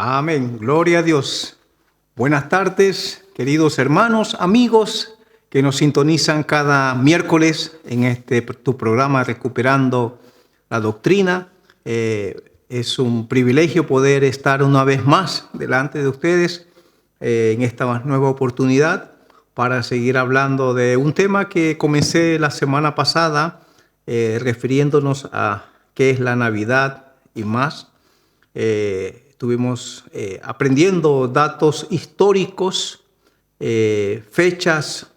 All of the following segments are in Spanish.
Amén. Gloria a Dios. Buenas tardes, queridos hermanos, amigos que nos sintonizan cada miércoles en tu programa Recuperando la Doctrina. Es un privilegio poder estar una vez más delante de ustedes en esta nueva oportunidad para seguir hablando de un tema que comencé la semana pasada refiriéndonos a qué es la Navidad y más. Estuvimos aprendiendo datos históricos, fechas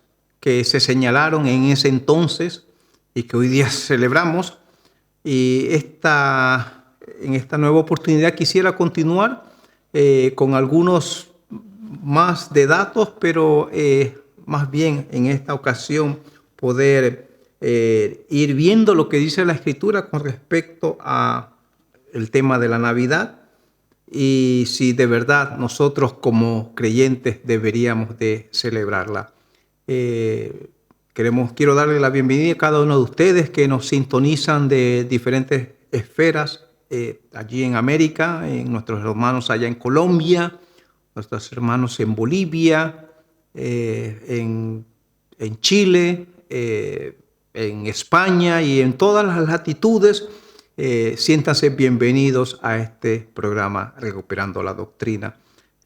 que se señalaron en ese entonces y que hoy día celebramos. Y en esta nueva oportunidad quisiera continuar con algunos más de datos, pero más bien en esta ocasión poder ir viendo lo que dice la Escritura con respecto a el tema de la Navidad y si de verdad nosotros como creyentes deberíamos de celebrarla. Quiero darle la bienvenida a cada uno de ustedes que nos sintonizan de diferentes esferas allí en América, en nuestros hermanos allá en Colombia, nuestros hermanos en Bolivia, en Chile, en España y en todas las latitudes. Siéntanse bienvenidos a este programa Recuperando la Doctrina.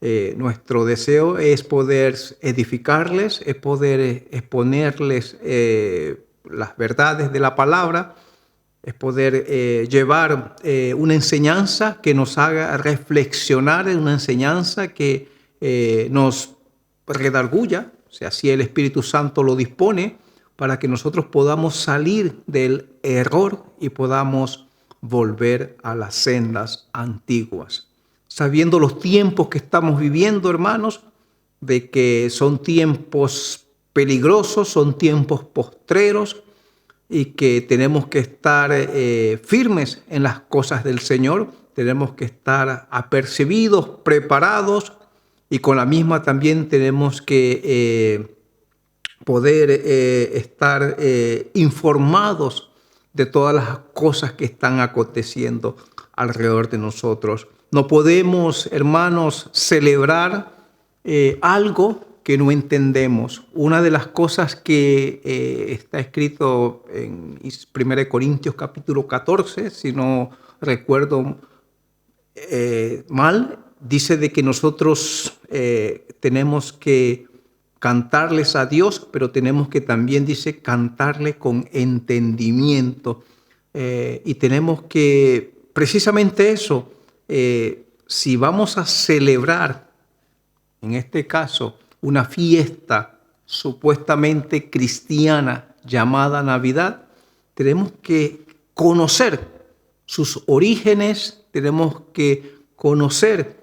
Nuestro deseo es poder edificarles, es poder exponerles las verdades de la palabra, es poder llevar una enseñanza que nos haga reflexionar, una enseñanza que nos redarguya, o sea, si el Espíritu Santo lo dispone, para que nosotros podamos salir del error y podamos volver a las sendas antiguas. Sabiendo los tiempos que estamos viviendo, hermanos, de que son tiempos peligrosos, son tiempos postreros y que tenemos que estar firmes en las cosas del Señor, tenemos que estar apercibidos, preparados y con la misma también tenemos que poder estar informados de todas las cosas que están aconteciendo alrededor de nosotros. No podemos, hermanos, celebrar algo que no entendemos. Una de las cosas que está escrito en 1 Corintios capítulo 14, si no recuerdo mal, dice de que nosotros tenemos que cantarles a Dios, pero tenemos que también, dice, cantarle con entendimiento. Y tenemos que, precisamente eso, si vamos a celebrar, en este caso, una fiesta supuestamente cristiana llamada Navidad, tenemos que conocer sus orígenes, tenemos que conocer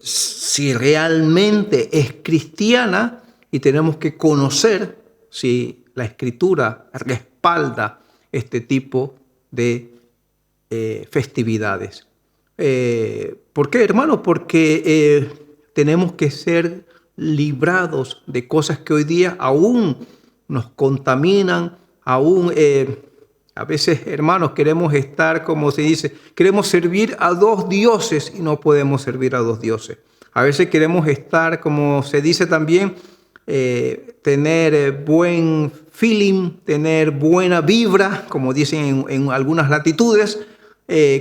si realmente es cristiana y tenemos que conocer si la Escritura respalda este tipo de festividades. ¿Por qué, hermano? Porque tenemos que ser librados de cosas que hoy día aún nos contaminan, aún a veces, hermanos, queremos estar, como se dice, queremos servir a dos dioses y no podemos servir a dos dioses. A veces queremos estar, como se dice también, tener buen feeling, tener buena vibra, como dicen en algunas latitudes,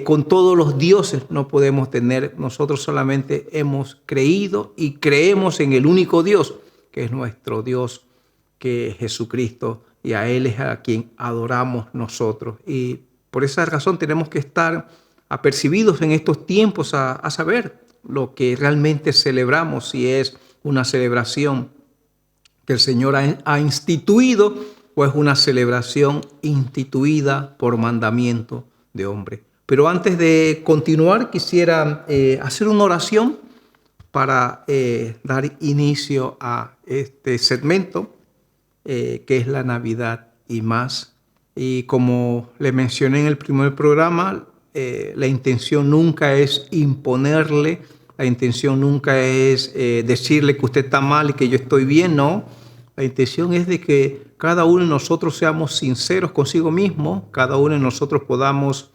con todos los dioses no podemos tener. Nosotros solamente hemos creído y creemos en el único Dios, que es nuestro Dios, que es Jesucristo, y a Él es a quien adoramos nosotros. Y por esa razón tenemos que estar apercibidos en estos tiempos a saber lo que realmente celebramos, si es una celebración que el Señor ha instituido o es una celebración instituida por mandamiento de hombre. Pero antes de continuar, quisiera hacer una oración para dar inicio a este segmento que es la Navidad y más. Y como le mencioné en el primer programa, la intención nunca es imponerle, la intención nunca es decirle que usted está mal y que yo estoy bien, no. La intención es de que cada uno de nosotros seamos sinceros consigo mismo, cada uno de nosotros podamos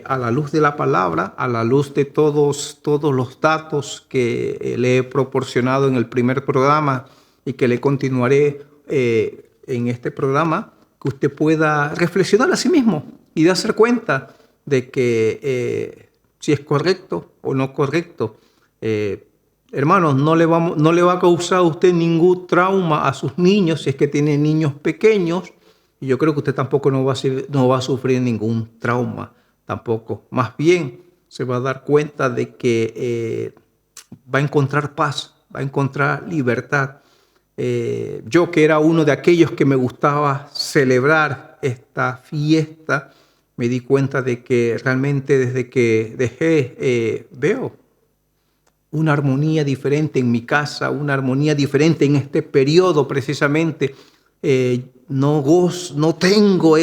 a la luz de la palabra, a la luz de todos los datos que le he proporcionado en el primer programa y que le continuaré en este programa, que usted pueda reflexionar a sí mismo y darse cuenta de que si es correcto o no correcto. Hermanos, no le va a causar a usted ningún trauma a sus niños si es que tiene niños pequeños, y yo creo que usted tampoco no va a sufrir ningún trauma tampoco. Más bien se va a dar cuenta de que va a encontrar paz, va a encontrar libertad. Yo, que era uno de aquellos que me gustaba celebrar esta fiesta, me di cuenta de que realmente desde que dejé, veo una armonía diferente en mi casa, una armonía diferente en este periodo precisamente. No tengo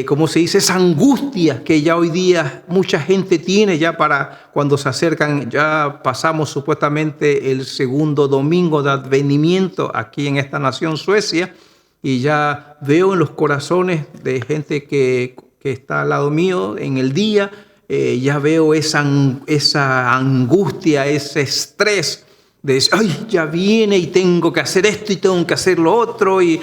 ¿cómo se dice? Esa angustia que ya hoy día mucha gente tiene ya para cuando se acercan. Ya pasamos supuestamente el segundo domingo de advenimiento aquí en esta nación Suecia, y ya veo en los corazones de gente que está al lado mío en el día, ya veo esa angustia, ese estrés de decir, ay, ya viene y tengo que hacer esto y tengo que hacer lo otro y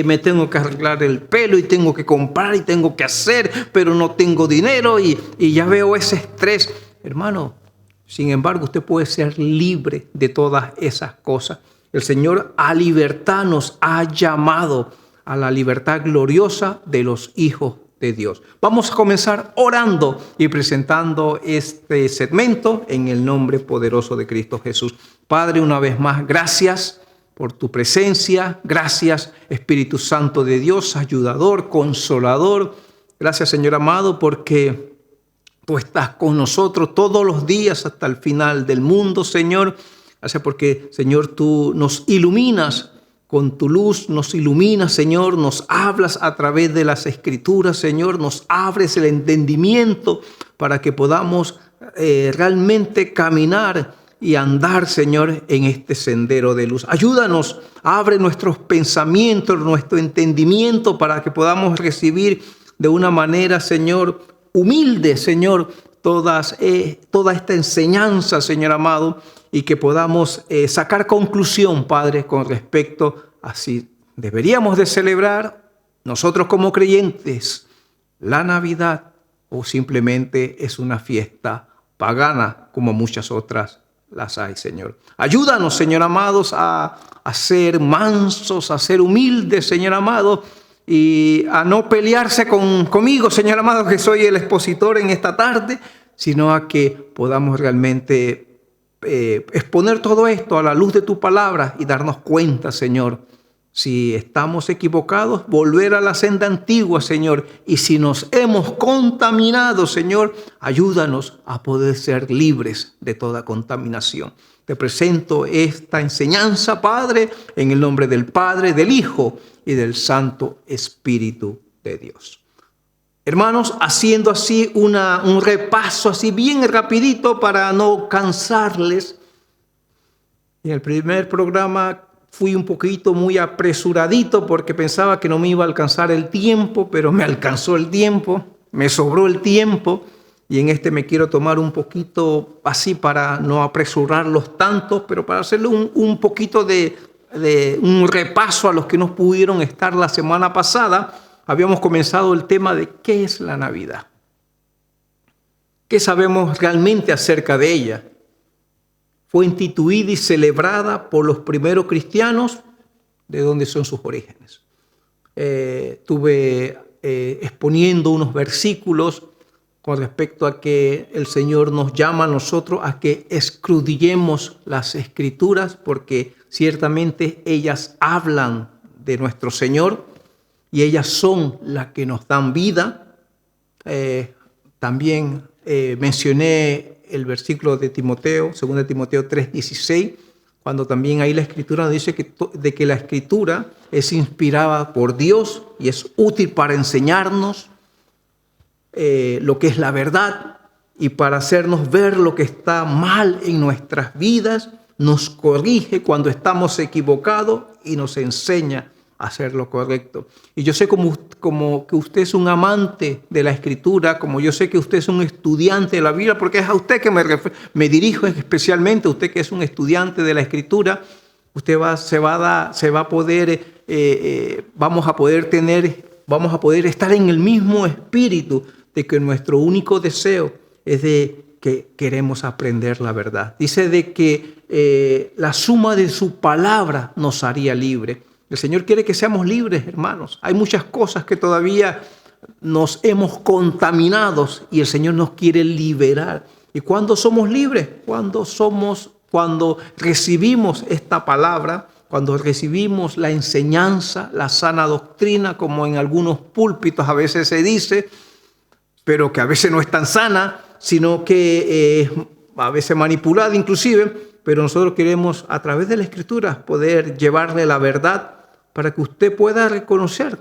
me tengo que arreglar el pelo y tengo que comprar y tengo que hacer, pero no tengo dinero y ya veo ese estrés. Hermano, sin embargo, usted puede ser libre de todas esas cosas. El Señor a libertad nos ha llamado, a la libertad gloriosa de los hijos de Dios. Vamos a comenzar orando y presentando este segmento en el nombre poderoso de Cristo Jesús. Padre, una vez más, gracias por tu presencia. Gracias, Espíritu Santo de Dios, ayudador, consolador. Gracias, Señor amado, porque tú estás con nosotros todos los días hasta el final del mundo, Señor. Gracias porque, Señor, tú nos iluminas con tu luz, nos iluminas, Señor, nos hablas a través de las Escrituras, Señor, nos abres el entendimiento para que podamos realmente caminar y andar, Señor, en este sendero de luz. Ayúdanos, abre nuestros pensamientos, nuestro entendimiento para que podamos recibir de una manera, Señor, humilde, Señor, toda esta enseñanza, Señor amado, y que podamos sacar conclusión, Padre, con respecto a si deberíamos de celebrar nosotros como creyentes la Navidad o simplemente es una fiesta pagana como muchas otras las hay, Señor. Ayúdanos, Señor amados, a ser mansos, a ser humildes, Señor amado, y a no pelearse conmigo, Señor amado, que soy el expositor en esta tarde, sino a que podamos realmente exponer todo esto a la luz de tu palabra y darnos cuenta, Señor, si estamos equivocados, volver a la senda antigua, Señor, y si nos hemos contaminado, Señor, ayúdanos a poder ser libres de toda contaminación. Te presento esta enseñanza, Padre, en el nombre del Padre, del Hijo y del Santo Espíritu de Dios. Hermanos, haciendo así un repaso así bien rapidito para no cansarles. En el primer programa fui un poquito muy apresuradito porque pensaba que no me iba a alcanzar el tiempo, pero me alcanzó el tiempo, me sobró el tiempo, y en este me quiero tomar un poquito así para no apresurarlos tanto, pero para hacerle un poquito de un repaso a los que no pudieron estar la semana pasada. Habíamos comenzado el tema de qué es la Navidad. ¿Qué sabemos realmente acerca de ella? Fue instituida y celebrada por los primeros cristianos, de donde son sus orígenes. Estuve exponiendo unos versículos con respecto a que el Señor nos llama a nosotros a que escudriñemos las Escrituras, porque ciertamente ellas hablan de nuestro Señor y ellas son las que nos dan vida. También mencioné el versículo de Timoteo, 2 Timoteo 3:16, cuando también ahí la Escritura nos dice de que la Escritura es inspirada por Dios y es útil para enseñarnos lo que es la verdad y para hacernos ver lo que está mal en nuestras vidas, nos corrige cuando estamos equivocados y nos enseña hacer lo correcto. Y yo sé como que usted es un amante de la Escritura, como yo sé que usted es un estudiante de la Biblia, porque es a usted que me dirijo especialmente, usted que es un estudiante de la Escritura. Usted vamos a poder estar en el mismo espíritu de que nuestro único deseo es de que queremos aprender la verdad. Dice de que la suma de su palabra nos haría libre. El Señor quiere que seamos libres, hermanos. Hay muchas cosas que todavía nos hemos contaminado y el Señor nos quiere liberar. ¿Y cuándo somos libres? Cuando recibimos esta palabra, cuando recibimos la enseñanza, la sana doctrina, como en algunos púlpitos a veces se dice, pero que a veces no es tan sana, sino que a veces manipulada inclusive, pero nosotros queremos a través de la Escritura poder llevarle la verdad para que usted pueda reconocer,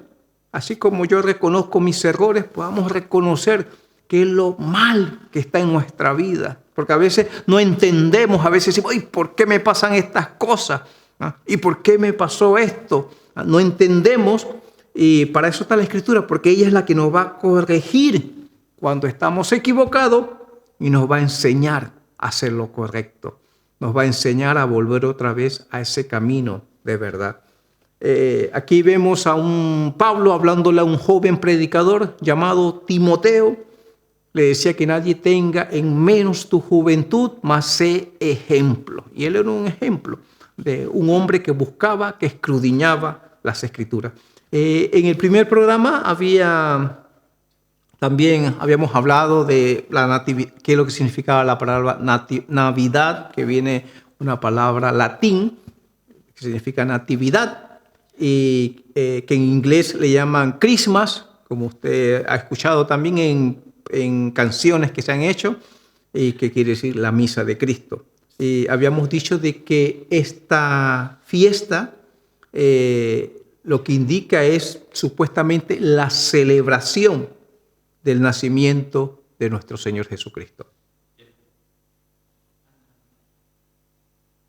así como yo reconozco mis errores, podamos reconocer qué es lo mal que está en nuestra vida. Porque a veces no entendemos, a veces decimos, ¿por qué me pasan estas cosas? ¿Y por qué me pasó esto? No entendemos, y para eso está la Escritura, porque ella es la que nos va a corregir cuando estamos equivocados y nos va a enseñar a hacer lo correcto. Nos va a enseñar a volver otra vez a ese camino de verdad. Aquí vemos a un Pablo hablándole a un joven predicador llamado Timoteo. Le decía que nadie tenga en menos tu juventud, mas sé ejemplo. Y él era un ejemplo de un hombre que buscaba, que escudriñaba las Escrituras. En el primer programa también habíamos hablado de la natividad, qué es lo que significaba la palabra Navidad, que viene una palabra latín, que significa natividad, y que en inglés le llaman Christmas, como usted ha escuchado también en canciones que se han hecho, y que quiere decir la misa de Cristo. Y habíamos dicho de que esta fiesta lo que indica es supuestamente la celebración del nacimiento de nuestro Señor Jesucristo.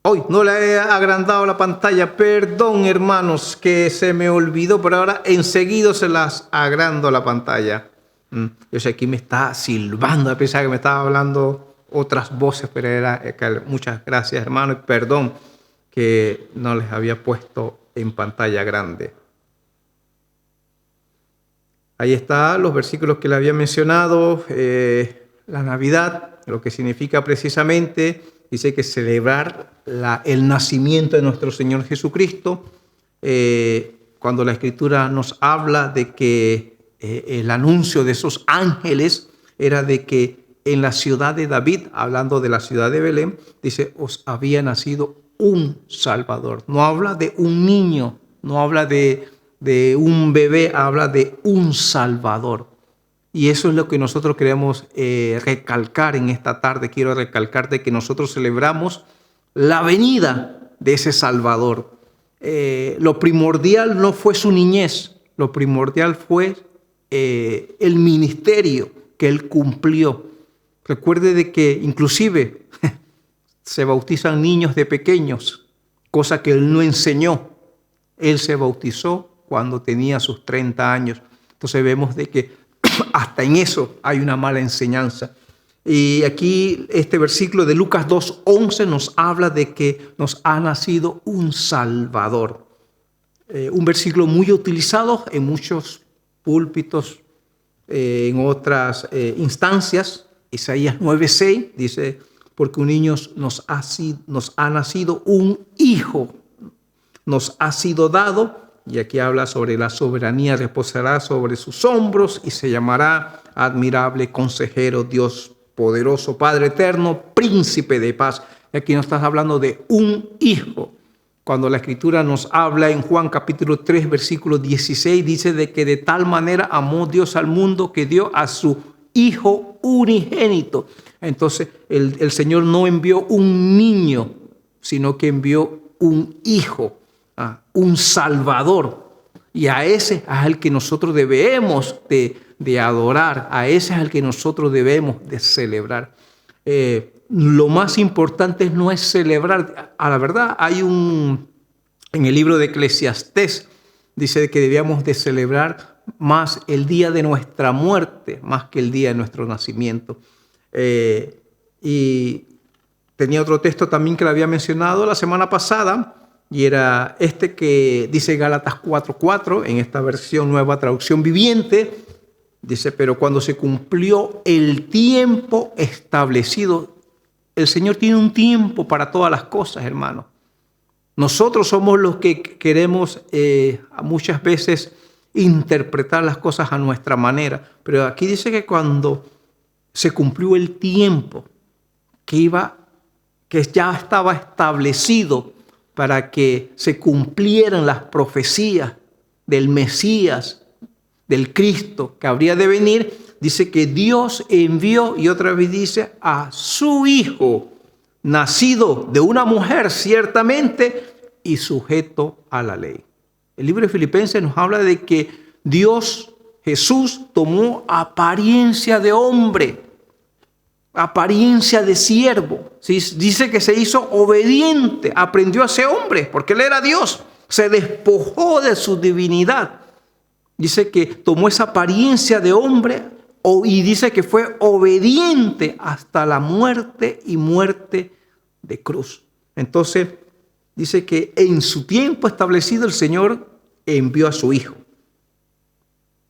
Hoy no le he agrandado la pantalla, perdón hermanos que se me olvidó, pero ahora enseguida se las agrando la pantalla. Yo sé que aquí me está silbando, a pesar de que me estaba hablando otras voces, pero muchas gracias hermano, y perdón que no les había puesto en pantalla grande. Ahí están los versículos que le había mencionado, la Navidad, lo que significa precisamente, dice que celebrar el nacimiento de nuestro Señor Jesucristo. Cuando la Escritura nos habla de que el anuncio de esos ángeles era de que en la ciudad de David, hablando de la ciudad de Belén, dice, os había nacido un Salvador. No habla de un niño, no habla de un bebé, habla de un Salvador. Y eso es lo que nosotros queremos recalcar en esta tarde. Quiero recalcar de que nosotros celebramos la venida de ese Salvador. Lo primordial no fue su niñez, lo primordial fue el ministerio que él cumplió. Recuerde de que inclusive se bautizan niños de pequeños, cosa que él no enseñó. Él se bautizó cuando tenía sus 30 años. Entonces vemos de que hasta en eso hay una mala enseñanza. Y aquí este versículo de Lucas 2:11 nos habla de que nos ha nacido un Salvador. Un versículo muy utilizado en muchos púlpitos, en otras instancias. Isaías 9:6 dice, porque un niño nos ha nacido, un hijo nos ha sido dado. Y aquí habla sobre la soberanía, reposará sobre sus hombros y se llamará admirable, consejero, Dios poderoso, Padre eterno, príncipe de paz. Y aquí nos estás hablando de un hijo. Cuando la Escritura nos habla en Juan capítulo 3, versículo 16, dice de que de tal manera amó Dios al mundo que dio a su Hijo unigénito. Entonces el Señor no envió un niño, sino que envió un hijo, un Salvador. Y a ese es al que nosotros debemos de adorar, a ese es al que nosotros debemos de celebrar. Lo más importante no es celebrar. A la verdad, en el libro de Eclesiastés dice que debíamos de celebrar más el día de nuestra muerte, más que el día de nuestro nacimiento. Y tenía otro texto también que lo había mencionado la semana pasada, y era este que dice Gálatas 4:4, en esta versión Nueva Traducción Viviente. Dice, pero cuando se cumplió el tiempo establecido, el Señor tiene un tiempo para todas las cosas, hermano. Nosotros somos los que queremos muchas veces interpretar las cosas a nuestra manera, pero aquí dice que cuando se cumplió el tiempo que ya estaba establecido para que se cumplieran las profecías del Mesías, del Cristo que habría de venir, dice que Dios envió, y otra vez dice, a su Hijo, nacido de una mujer ciertamente y sujeto a la ley. El libro de Filipenses nos habla de que Dios, Jesús, tomó apariencia de hombre, apariencia de siervo. ¿Sí? Dice que se hizo obediente, aprendió a ser hombre, porque Él era Dios, se despojó de su divinidad. Dice que tomó esa apariencia de hombre y dice que fue obediente hasta la muerte y muerte de cruz. Entonces, dice que en su tiempo establecido el Señor envió a su Hijo.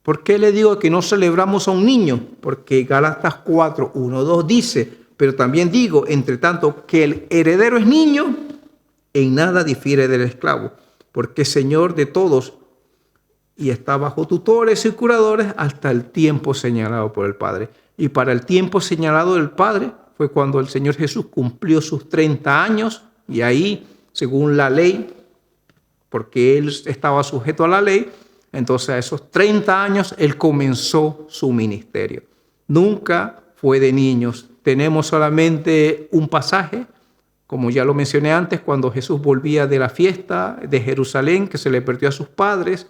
¿Por qué le digo que no celebramos a un niño? Porque Gálatas 4:1-2 dice, pero también digo, entre tanto, que el heredero es niño, en nada difiere del esclavo, porque es Señor de todos y está bajo tutores y curadores hasta el tiempo señalado por el Padre. Y para el tiempo señalado del Padre fue cuando el Señor Jesús cumplió sus 30 años, y ahí, según la ley, porque Él estaba sujeto a la ley, entonces a esos 30 años Él comenzó su ministerio. Nunca fue de niños. Tenemos solamente un pasaje, como ya lo mencioné antes, cuando Jesús volvía de la fiesta de Jerusalén, que se le perdió a sus padres,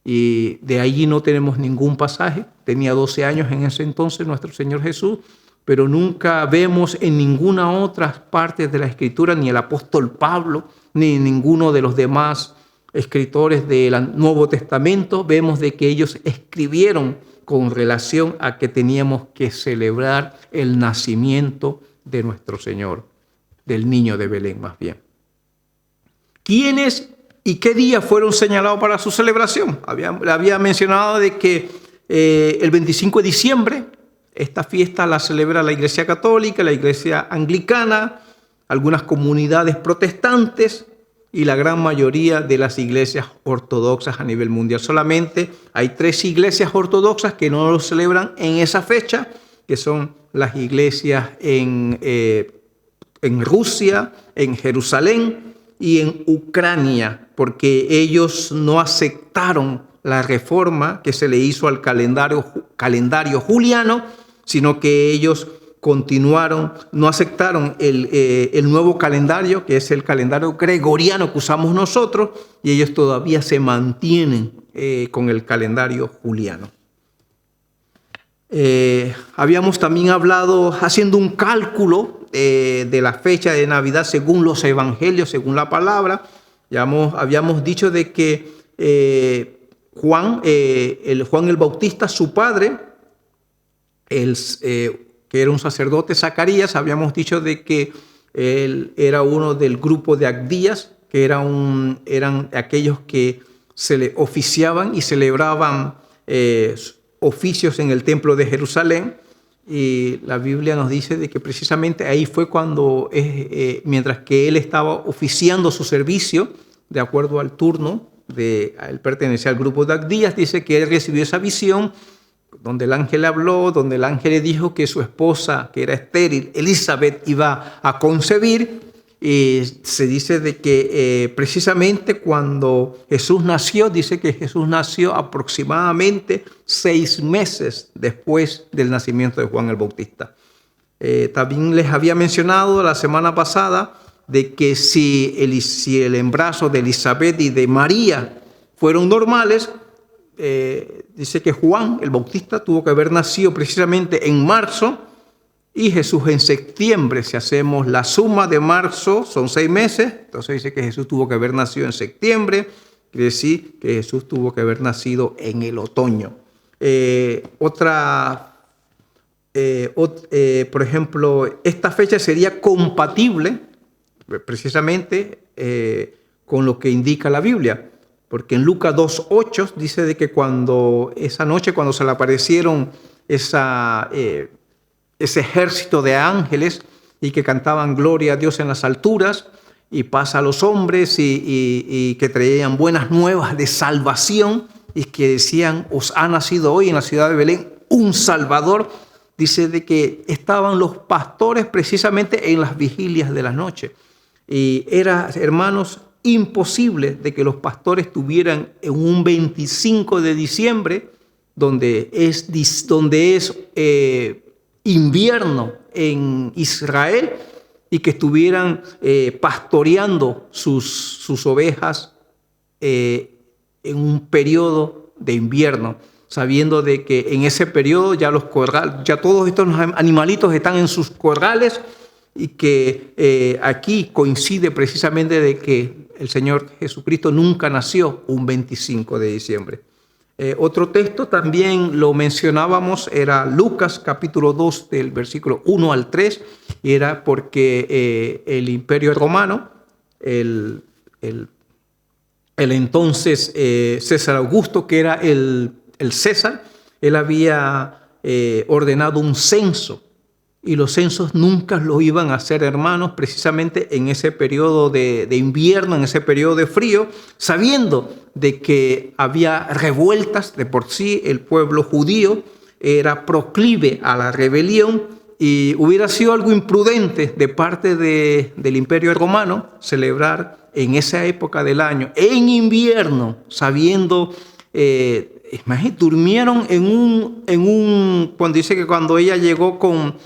y de allí no tenemos ningún pasaje. Tenía 12 años en ese entonces nuestro Señor Jesús, pero nunca vemos en ninguna otra parte de la Escritura, ni el apóstol Pablo, ni ninguno de los demás escritores del Nuevo Testamento, vemos de que ellos escribieron con relación a que teníamos que celebrar el nacimiento de nuestro Señor, del niño de Belén más bien. ¿Quiénes y qué días fueron señalados para su celebración? Había mencionado de que el 25 de diciembre, esta fiesta la celebra la Iglesia Católica, la Iglesia Anglicana, algunas comunidades protestantes y la gran mayoría de las iglesias ortodoxas a nivel mundial. Solamente hay 3 iglesias ortodoxas que no lo celebran en esa fecha, que son las iglesias en Rusia, en Jerusalén y en Ucrania, porque ellos no aceptaron la reforma que se le hizo al calendario juliano, sino que ellos continuaron, no aceptaron el nuevo calendario, que es el calendario gregoriano que usamos nosotros, y ellos todavía se mantienen con el calendario juliano. Habíamos también hablado, haciendo un cálculo de la fecha de Navidad según los evangelios, según la palabra. Habíamos dicho de que Juan el Bautista, su padre, que era un sacerdote, Zacarías, habíamos dicho de que él era uno del grupo de Abdías, que eran aquellos que se le oficiaban y celebraban oficios en el templo de Jerusalén. Y la Biblia nos dice de que precisamente ahí fue cuando, mientras que él estaba oficiando su servicio, de acuerdo al turno, él pertenecía al grupo de Abdías, dice que él recibió esa visión donde el ángel le habló, donde el ángel le dijo que su esposa, que era estéril, Elizabeth, iba a concebir. Y se dice de que precisamente cuando Jesús nació, dice que Jesús nació aproximadamente 6 meses después del nacimiento de Juan el Bautista. También les había mencionado la semana pasada de que si el embarazo de Elizabeth y de María fueron normales, dice que Juan el Bautista tuvo que haber nacido precisamente en marzo y Jesús en septiembre. Si hacemos la suma de marzo, son 6 meses, entonces dice que Jesús tuvo que haber nacido en septiembre, Quiere decir que Jesús tuvo que haber nacido en el otoño. Por ejemplo, esta fecha sería compatible precisamente con lo que indica la Biblia, porque en Lucas 2:8 dice de que esa noche cuando se le aparecieron ese ejército de ángeles y que cantaban gloria a Dios en las alturas y paz a los hombres y que traían buenas nuevas de salvación y que decían: os ha nacido hoy en la ciudad de Belén un Salvador. Dice de que estaban los pastores precisamente en las vigilias de la noche. Y era, hermanos, imposible de que los pastores estuvieran en un 25 de diciembre, donde es invierno en Israel, y que estuvieran pastoreando sus ovejas en un periodo de invierno, sabiendo de que en ese periodo ya todos estos animalitos están en sus corrales, y que aquí coincide precisamente de que el Señor Jesucristo nunca nació un 25 de diciembre. Otro texto también lo mencionábamos, era Lucas capítulo 2 del versículo 1 al 3, y era porque el Imperio Romano, el entonces César Augusto, que era el César, él había ordenado un censo, y los censos nunca lo iban a hacer, hermanos, precisamente en ese periodo de invierno, en ese periodo de frío, sabiendo de que había revueltas. De por sí el pueblo judío era proclive a la rebelión, y hubiera sido algo imprudente de parte del Imperio Romano celebrar en esa época del año, en invierno, sabiendo... imagínate, durmieron cuando dice que cuando ella llegó con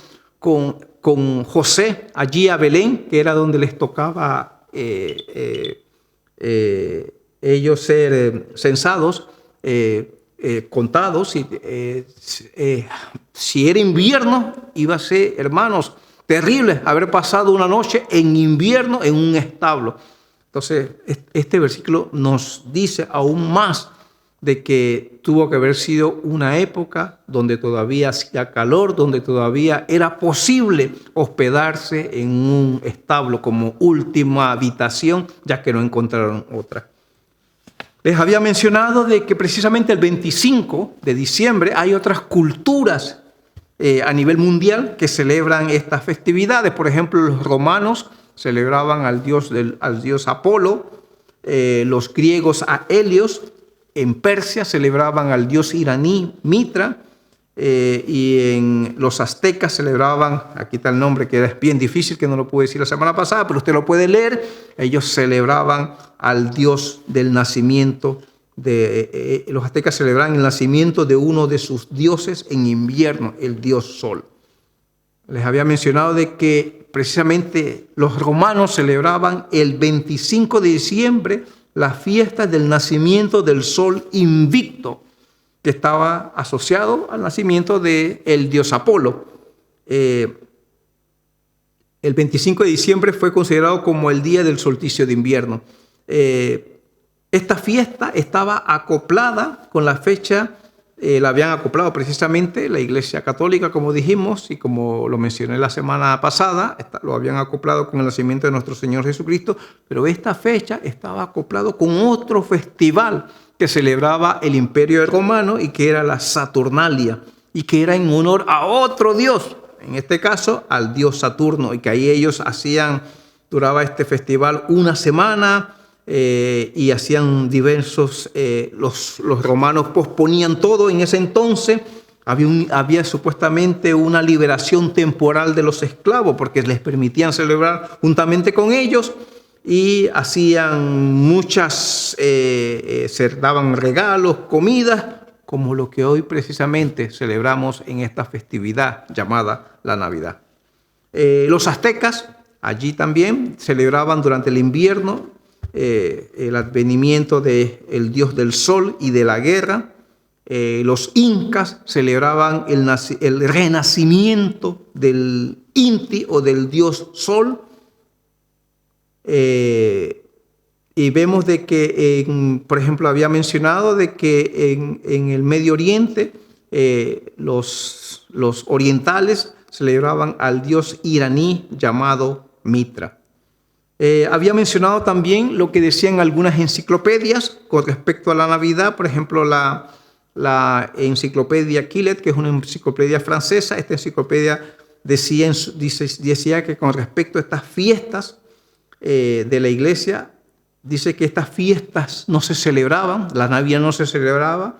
José allí a Belén, que era donde les tocaba ellos ser censados, contados, y si era invierno, iba a ser, hermanos, terrible haber pasado una noche en invierno en un establo. Entonces, este versículo nos dice aún más de que tuvo que haber sido una época donde todavía hacía calor, donde todavía era posible hospedarse en un establo como última habitación, ya que no encontraron otra. Les había mencionado de que precisamente el 25 de diciembre hay otras culturas a nivel mundial que celebran estas festividades. Por ejemplo, los romanos celebraban al dios Apolo, los griegos a Helios. En Persia celebraban al dios iraní Mitra, y en los aztecas celebraban, aquí está el nombre que es bien difícil, que no lo pude decir la semana pasada, pero usted lo puede leer. Ellos celebraban al dios del nacimiento. Los aztecas celebraban el nacimiento de uno de sus dioses en invierno, el dios Sol. Les había mencionado de que precisamente los romanos celebraban el 25 de diciembre la fiesta del nacimiento del sol invicto, que estaba asociado al nacimiento del dios Apolo. El 25 de diciembre fue considerado como el día del solsticio de invierno. Esta fiesta estaba acoplada con la fecha, la habían acoplado precisamente la Iglesia Católica, como dijimos, y como lo mencioné la semana pasada, lo habían acoplado con el nacimiento de nuestro Señor Jesucristo, pero esta fecha estaba acoplado con otro festival que celebraba el Imperio Romano, y que era la Saturnalia, y que era en honor a otro dios, en este caso al dios Saturno, y que ahí ellos duraba este festival una semana. Y hacían diversos, los romanos posponían todo en ese entonces. Había supuestamente una liberación temporal de los esclavos, porque les permitían celebrar juntamente con ellos, y hacían se daban regalos, comidas, como lo que hoy precisamente celebramos en esta festividad llamada la Navidad. Los aztecas allí también celebraban durante el invierno el advenimiento del dios del sol y de la guerra. Los incas celebraban el renacimiento del Inti o del dios sol. Y vemos de que, por ejemplo, había mencionado de que en el Medio Oriente los orientales celebraban al dios iraní llamado Mitra. Había mencionado también lo que decían algunas enciclopedias con respecto a la Navidad. Por ejemplo, la enciclopedia Quillet, que es una enciclopedia francesa. Esta enciclopedia decía que con respecto a estas fiestas de la iglesia, dice que estas fiestas no se celebraban, la Navidad no se celebraba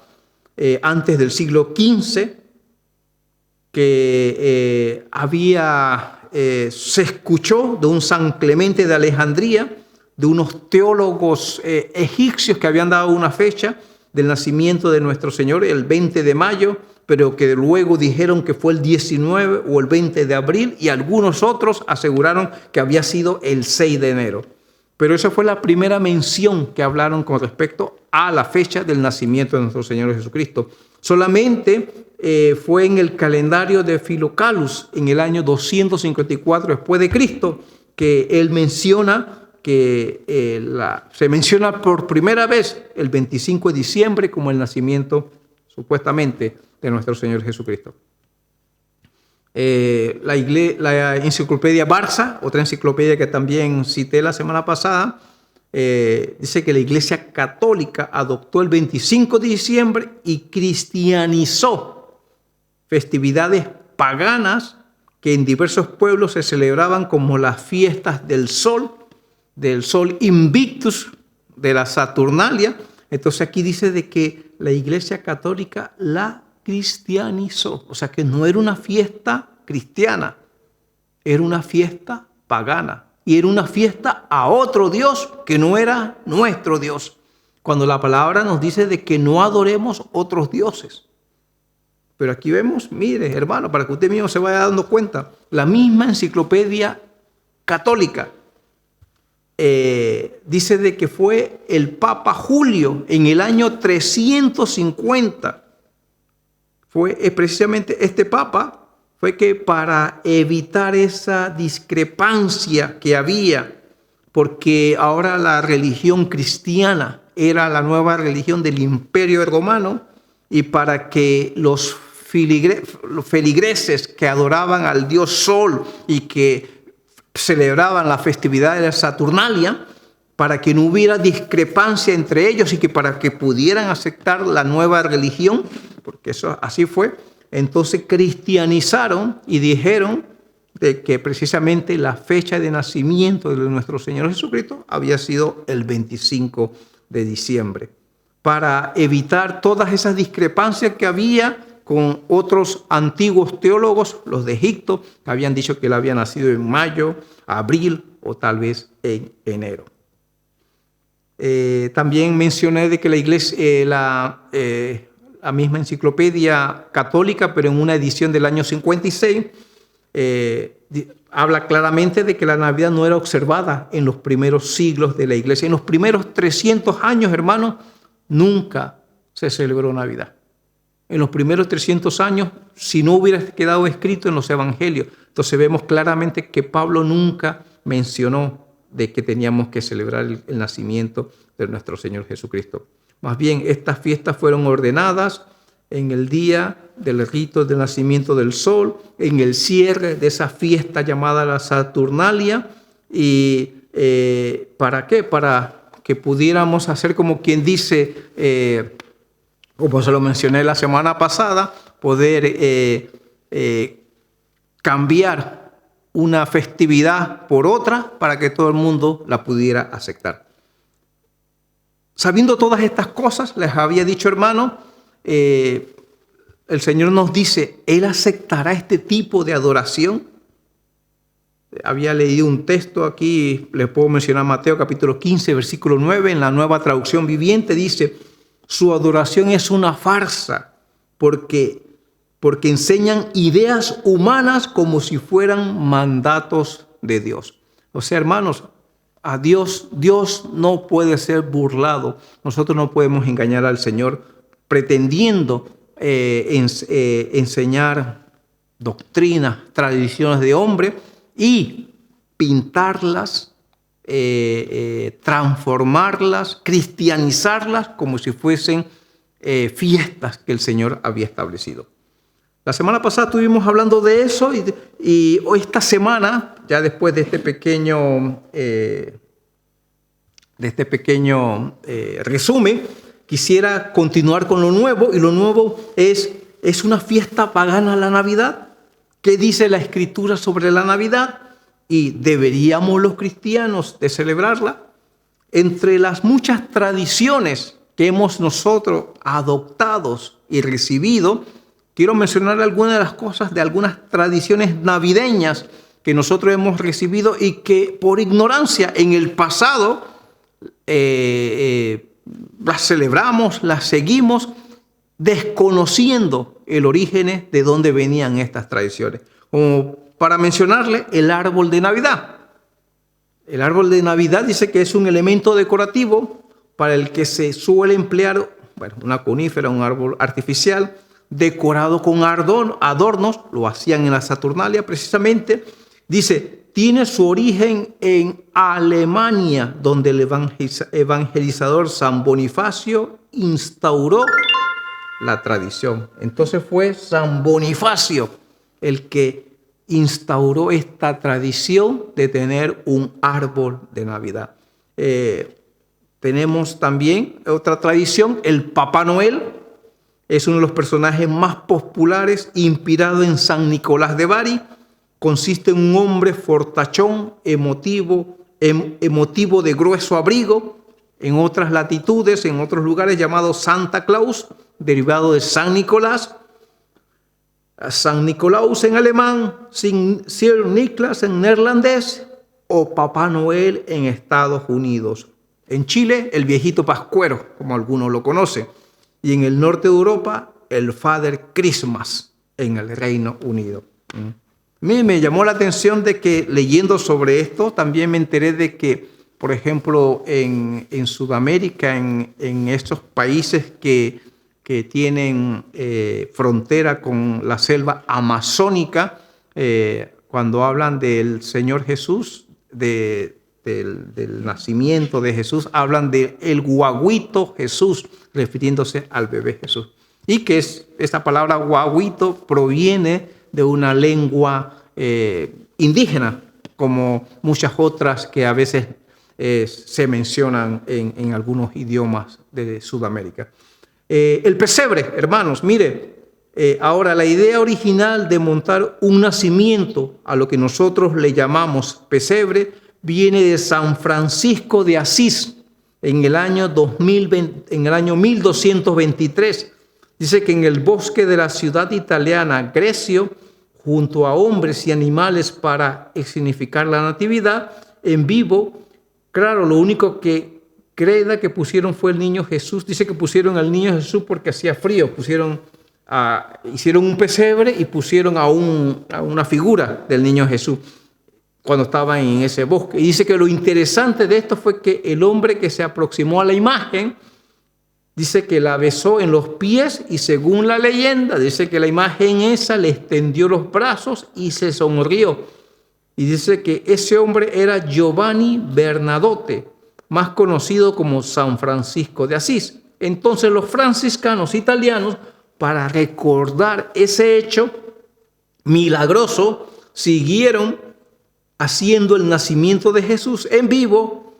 antes del siglo XV, que se escuchó de un San Clemente de Alejandría, de unos teólogos egipcios que habían dado una fecha del nacimiento de nuestro Señor, el 20 de mayo, pero que luego dijeron que fue el 19 o el 20 de abril, y algunos otros aseguraron que había sido el 6 de enero. Pero esa fue la primera mención que hablaron con respecto a la fecha del nacimiento de nuestro Señor Jesucristo. Solamente fue en el calendario de Filocalus, en el año 254 después de Cristo, que él menciona que se menciona por primera vez el 25 de diciembre como el nacimiento, supuestamente, de nuestro Señor Jesucristo. La enciclopedia Barça, otra enciclopedia que también cité la semana pasada, dice que la Iglesia Católica adoptó el 25 de diciembre y cristianizó festividades paganas que en diversos pueblos se celebraban, como las fiestas del sol Invictus, de la Saturnalia. Entonces aquí dice de que la Iglesia Católica la cristianizó, o sea que no era una fiesta cristiana, era una fiesta pagana y era una fiesta a otro Dios que no era nuestro Dios, cuando la palabra nos dice de que no adoremos otros dioses. Pero aquí vemos, mire hermano, para que usted mismo se vaya dando cuenta, la misma enciclopedia católica dice de que fue el Papa Julio en el año 350. Fue precisamente este Papa, fue que para evitar esa discrepancia que había, porque ahora la religión cristiana era la nueva religión del Imperio Romano, y para que los feligreses que adoraban al dios Sol y que celebraban la festividad de la Saturnalia, para que no hubiera discrepancia entre ellos y que para que pudieran aceptar la nueva religión, porque eso así fue, entonces cristianizaron y dijeron de que precisamente la fecha de nacimiento de nuestro Señor Jesucristo había sido el 25 de diciembre, para evitar todas esas discrepancias que había con otros antiguos teólogos, los de Egipto, que habían dicho que él había nacido en mayo, abril o tal vez en enero. También mencioné de que la iglesia, la misma enciclopedia católica, pero en una edición del año 56, habla claramente de que la Navidad no era observada en los primeros siglos de la iglesia. En los primeros 300 años, hermanos, nunca se celebró Navidad. En los primeros 300 años, si no hubiera quedado escrito en los evangelios. Entonces vemos claramente que Pablo nunca mencionó de que teníamos que celebrar el nacimiento de nuestro Señor Jesucristo. Más bien, estas fiestas fueron ordenadas en el día del rito del nacimiento del sol, en el cierre de esa fiesta llamada la Saturnalia. ¿Y para qué? Para que pudiéramos hacer como quien dice, como se lo mencioné la semana pasada, poder cambiar una festividad por otra para que todo el mundo la pudiera aceptar. Sabiendo todas estas cosas, les había dicho, hermano, el Señor nos dice, ¿Él aceptará este tipo de adoración? Había leído un texto aquí, les puedo mencionar Mateo capítulo 15, versículo 9, en la Nueva Traducción Viviente, dice, su adoración es una farsa, porque enseñan ideas humanas como si fueran mandatos de Dios. O sea, hermanos, a Dios no puede ser burlado. Nosotros no podemos engañar al Señor pretendiendo enseñar doctrinas, tradiciones de hombre y pintarlas transformarlas, cristianizarlas como si fuesen fiestas que el Señor había establecido. La semana pasada estuvimos hablando de eso y hoy esta semana, ya después de este pequeño resumen, quisiera continuar con lo nuevo, y lo nuevo es una fiesta pagana la Navidad. ¿Qué dice la Escritura sobre la Navidad? Y deberíamos los cristianos de celebrarla. Entre las muchas tradiciones que hemos nosotros adoptado y recibido, quiero mencionar algunas de las cosas de algunas tradiciones navideñas que nosotros hemos recibido y que por ignorancia en el pasado las celebramos, las seguimos, desconociendo el origen de dónde venían estas tradiciones. Como para mencionarle, el árbol de Navidad. El árbol de Navidad dice que es un elemento decorativo para el que se suele emplear, una conífera, un árbol artificial, decorado con adornos, lo hacían en la Saturnalia precisamente. Dice, tiene su origen en Alemania, donde el evangelizador San Bonifacio instauró la tradición. Entonces fue San Bonifacio el que instauró esta tradición de tener un árbol de Navidad. Tenemos también otra tradición, el Papá Noel. Es uno de los personajes más populares, inspirado en San Nicolás de Bari. Consiste en un hombre fortachón, emotivo de grueso abrigo, en otras latitudes, en otros lugares, llamado Santa Claus, derivado de San Nicolás. San Nicolaus en alemán, Sir Niklas en neerlandés, o Papá Noel en Estados Unidos. En Chile, el viejito pascuero, como algunos lo conocen. Y en el norte de Europa, el Father Christmas en el Reino Unido. A mí me llamó la atención de que leyendo sobre esto, también me enteré de que, por ejemplo, en Sudamérica, en estos países que tienen frontera con la selva amazónica, cuando hablan del Señor Jesús, del nacimiento de Jesús, hablan de el guaguito Jesús, refiriéndose al bebé Jesús. Y que esta palabra guaguito proviene de una lengua indígena, como muchas otras que a veces se mencionan en algunos idiomas de Sudamérica. El pesebre, hermanos, mire, ahora la idea original de montar un nacimiento, a lo que nosotros le llamamos pesebre, viene de San Francisco de Asís en el año 1223. Dice que en el bosque de la ciudad italiana Grecio, junto a hombres y animales para significar la natividad, en vivo, claro, lo único que creda que pusieron fue el niño Jesús. Dice que pusieron al niño Jesús porque hacía frío. Hicieron un pesebre y pusieron a una figura del niño Jesús cuando estaban en ese bosque. Y dice que lo interesante de esto fue que el hombre que se aproximó a la imagen, dice que la besó en los pies y según la leyenda, dice que la imagen esa le extendió los brazos y se sonrió. Y dice que ese hombre era Giovanni Bernadotte, más conocido como San Francisco de Asís. Entonces los franciscanos italianos, para recordar ese hecho milagroso, siguieron haciendo el nacimiento de Jesús en vivo,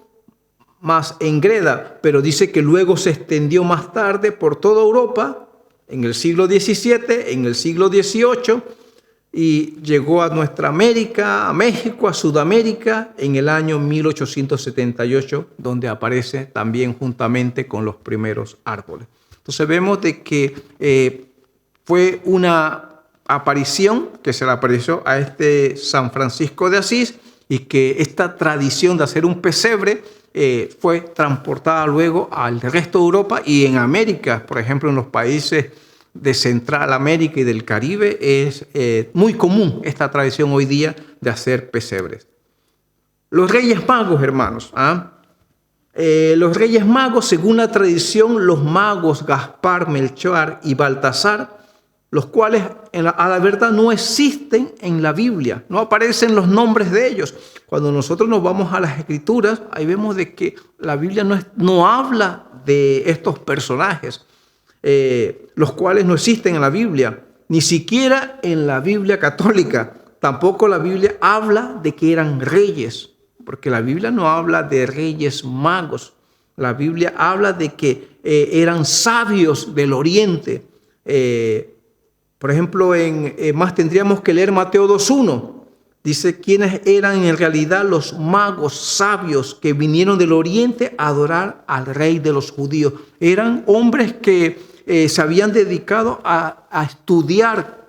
más en greda, pero dice que luego se extendió más tarde por toda Europa, en el siglo XVII, en el siglo XVIII, y llegó a nuestra América, a México, a Sudamérica, en el año 1878, donde aparece también juntamente con los primeros árboles. Entonces vemos de que fue una aparición que se le apareció a este San Francisco de Asís, y que esta tradición de hacer un pesebre fue transportada luego al resto de Europa y en América, por ejemplo, en los países de Central América y del Caribe, es muy común esta tradición hoy día de hacer pesebres. Los Reyes Magos, hermanos. Los Reyes Magos, según la tradición, los magos Gaspar, Melchor y Baltasar los cuales a la verdad no existen en la Biblia, no aparecen los nombres de ellos. Cuando nosotros nos vamos a las Escrituras, ahí vemos de que la Biblia no habla de estos personajes, los cuales no existen en la Biblia, ni siquiera en la Biblia católica. Tampoco la Biblia habla de que eran reyes, porque la Biblia no habla de reyes magos. La Biblia habla de que eran sabios del oriente. Por ejemplo, más tendríamos que leer Mateo 2:1. Dice quiénes eran en realidad los magos sabios que vinieron del oriente a adorar al rey de los judíos. Eran hombres que se habían dedicado a estudiar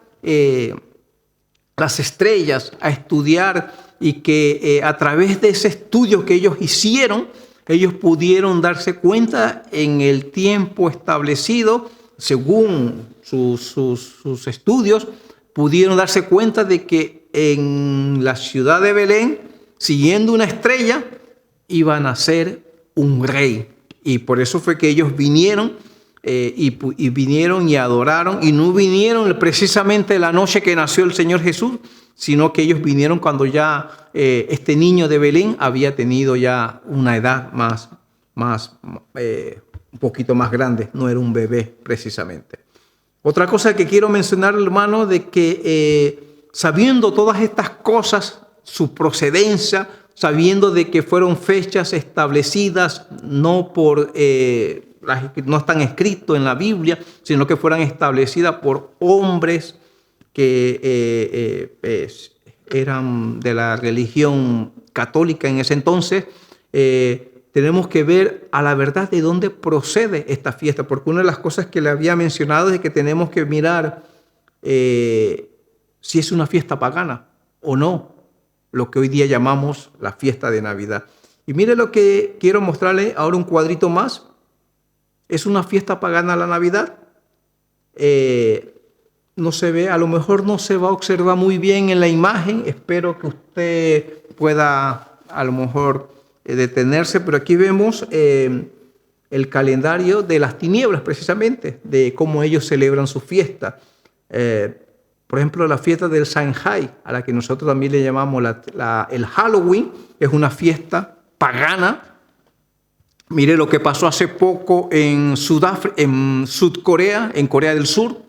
las estrellas, a estudiar, y que a través de ese estudio que ellos hicieron, ellos pudieron darse cuenta en el tiempo establecido, según sus estudios, pudieron darse cuenta de que en la ciudad de Belén, siguiendo una estrella, iba a nacer un rey. Y por eso fue que ellos vinieron y vinieron y adoraron, y no vinieron precisamente la noche que nació el Señor Jesús, sino que ellos vinieron cuando ya este niño de Belén había tenido ya una edad un poquito más grande, no era un bebé precisamente. Otra cosa que quiero mencionar, hermano, de que sabiendo todas estas cosas, su procedencia, sabiendo de que fueron fechas establecidas, no están escritos en la Biblia, sino que fueran establecidas por hombres que eran de la religión católica en ese entonces. Tenemos que ver a la verdad de dónde procede esta fiesta, porque una de las cosas que le había mencionado es que tenemos que mirar si es una fiesta pagana o no, lo que hoy día llamamos la fiesta de Navidad. Y mire lo que quiero mostrarle ahora, un cuadrito más. ¿Es una fiesta pagana la Navidad? No se ve, a lo mejor no se va a observar muy bien en la imagen. Espero que usted pueda a lo mejor detenerse, pero aquí vemos el calendario de las tinieblas, precisamente, de cómo ellos celebran su fiesta. Por ejemplo, la fiesta del Samhain, a la que nosotros también le llamamos el Halloween, es una fiesta pagana. Mire lo que pasó hace poco en Sudcorea, en Corea del Sur,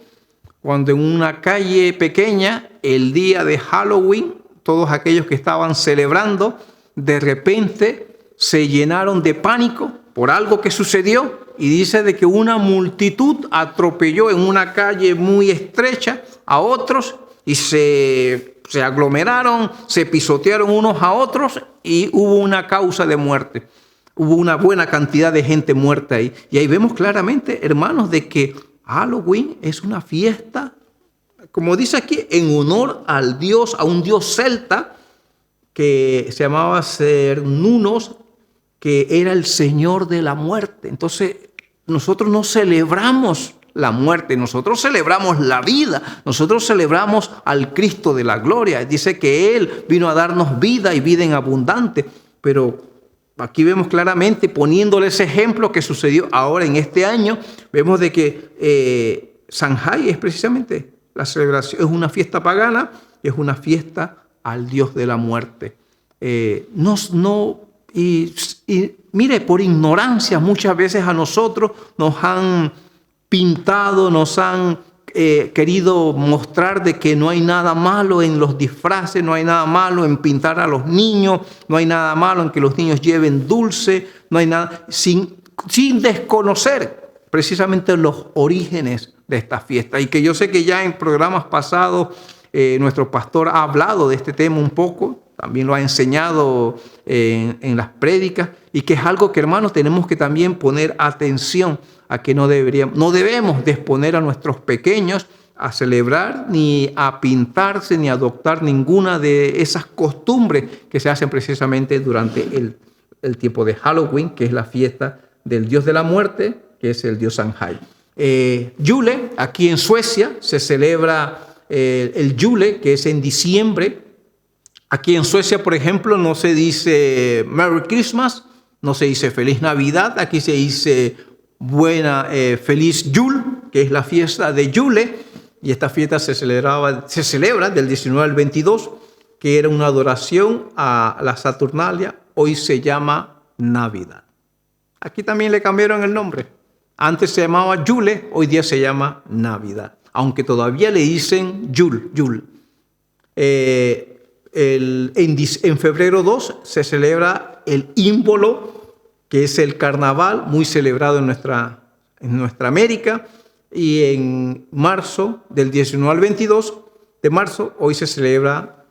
cuando en una calle pequeña, el día de Halloween, todos aquellos que estaban celebrando, de repente se llenaron de pánico por algo que sucedió, y dice de que una multitud atropelló en una calle muy estrecha a otros y se aglomeraron, se pisotearon unos a otros y hubo una causa de muerte. Hubo una buena cantidad de gente muerta ahí. Y ahí vemos claramente, hermanos, de que Halloween es una fiesta, como dice aquí, en honor al dios, a un dios celta que se llamaba Cernunnos, que era el señor de la muerte. Entonces, nosotros no celebramos la muerte, nosotros celebramos la vida, nosotros celebramos al Cristo de la gloria. Dice que Él vino a darnos vida y vida en abundante, pero aquí vemos claramente, poniéndole ese ejemplo que sucedió ahora en este año, vemos de que Samhain es precisamente la celebración, es una fiesta pagana, es una fiesta al Dios de la muerte. Y mire, por ignorancia muchas veces a nosotros nos han pintado, nos han querido mostrar de que no hay nada malo en los disfraces, no hay nada malo en pintar a los niños, no hay nada malo en que los niños lleven dulce, no hay nada, sin desconocer precisamente los orígenes de esta fiesta. Y que yo sé que ya en programas pasados nuestro pastor ha hablado de este tema un poco, también lo ha enseñado en las prédicas, y que es algo que, hermanos, tenemos que también poner atención a que no debemos de exponer a nuestros pequeños a celebrar, ni a pintarse, ni a adoptar ninguna de esas costumbres que se hacen precisamente durante el tiempo de Halloween, que es la fiesta del dios de la muerte, que es el dios Samhain. Jule, aquí en Suecia se celebra el Jule, que es en diciembre. Aquí en Suecia, por ejemplo, no se dice Merry Christmas, no se dice Feliz Navidad, aquí se dice Feliz Jul, que es la fiesta de Jule, Y esta fiesta se celebra del 19 al 22, que era una adoración a la Saturnalia. Hoy se llama Navidad. Aquí también le cambiaron el nombre. Antes se llamaba Yule, hoy día se llama Navidad. Aunque todavía le dicen Yul. En febrero 2 se celebra el Ímbolo, que es el carnaval muy celebrado en nuestra América. Y en marzo, del 19 al 22 de marzo, hoy se celebra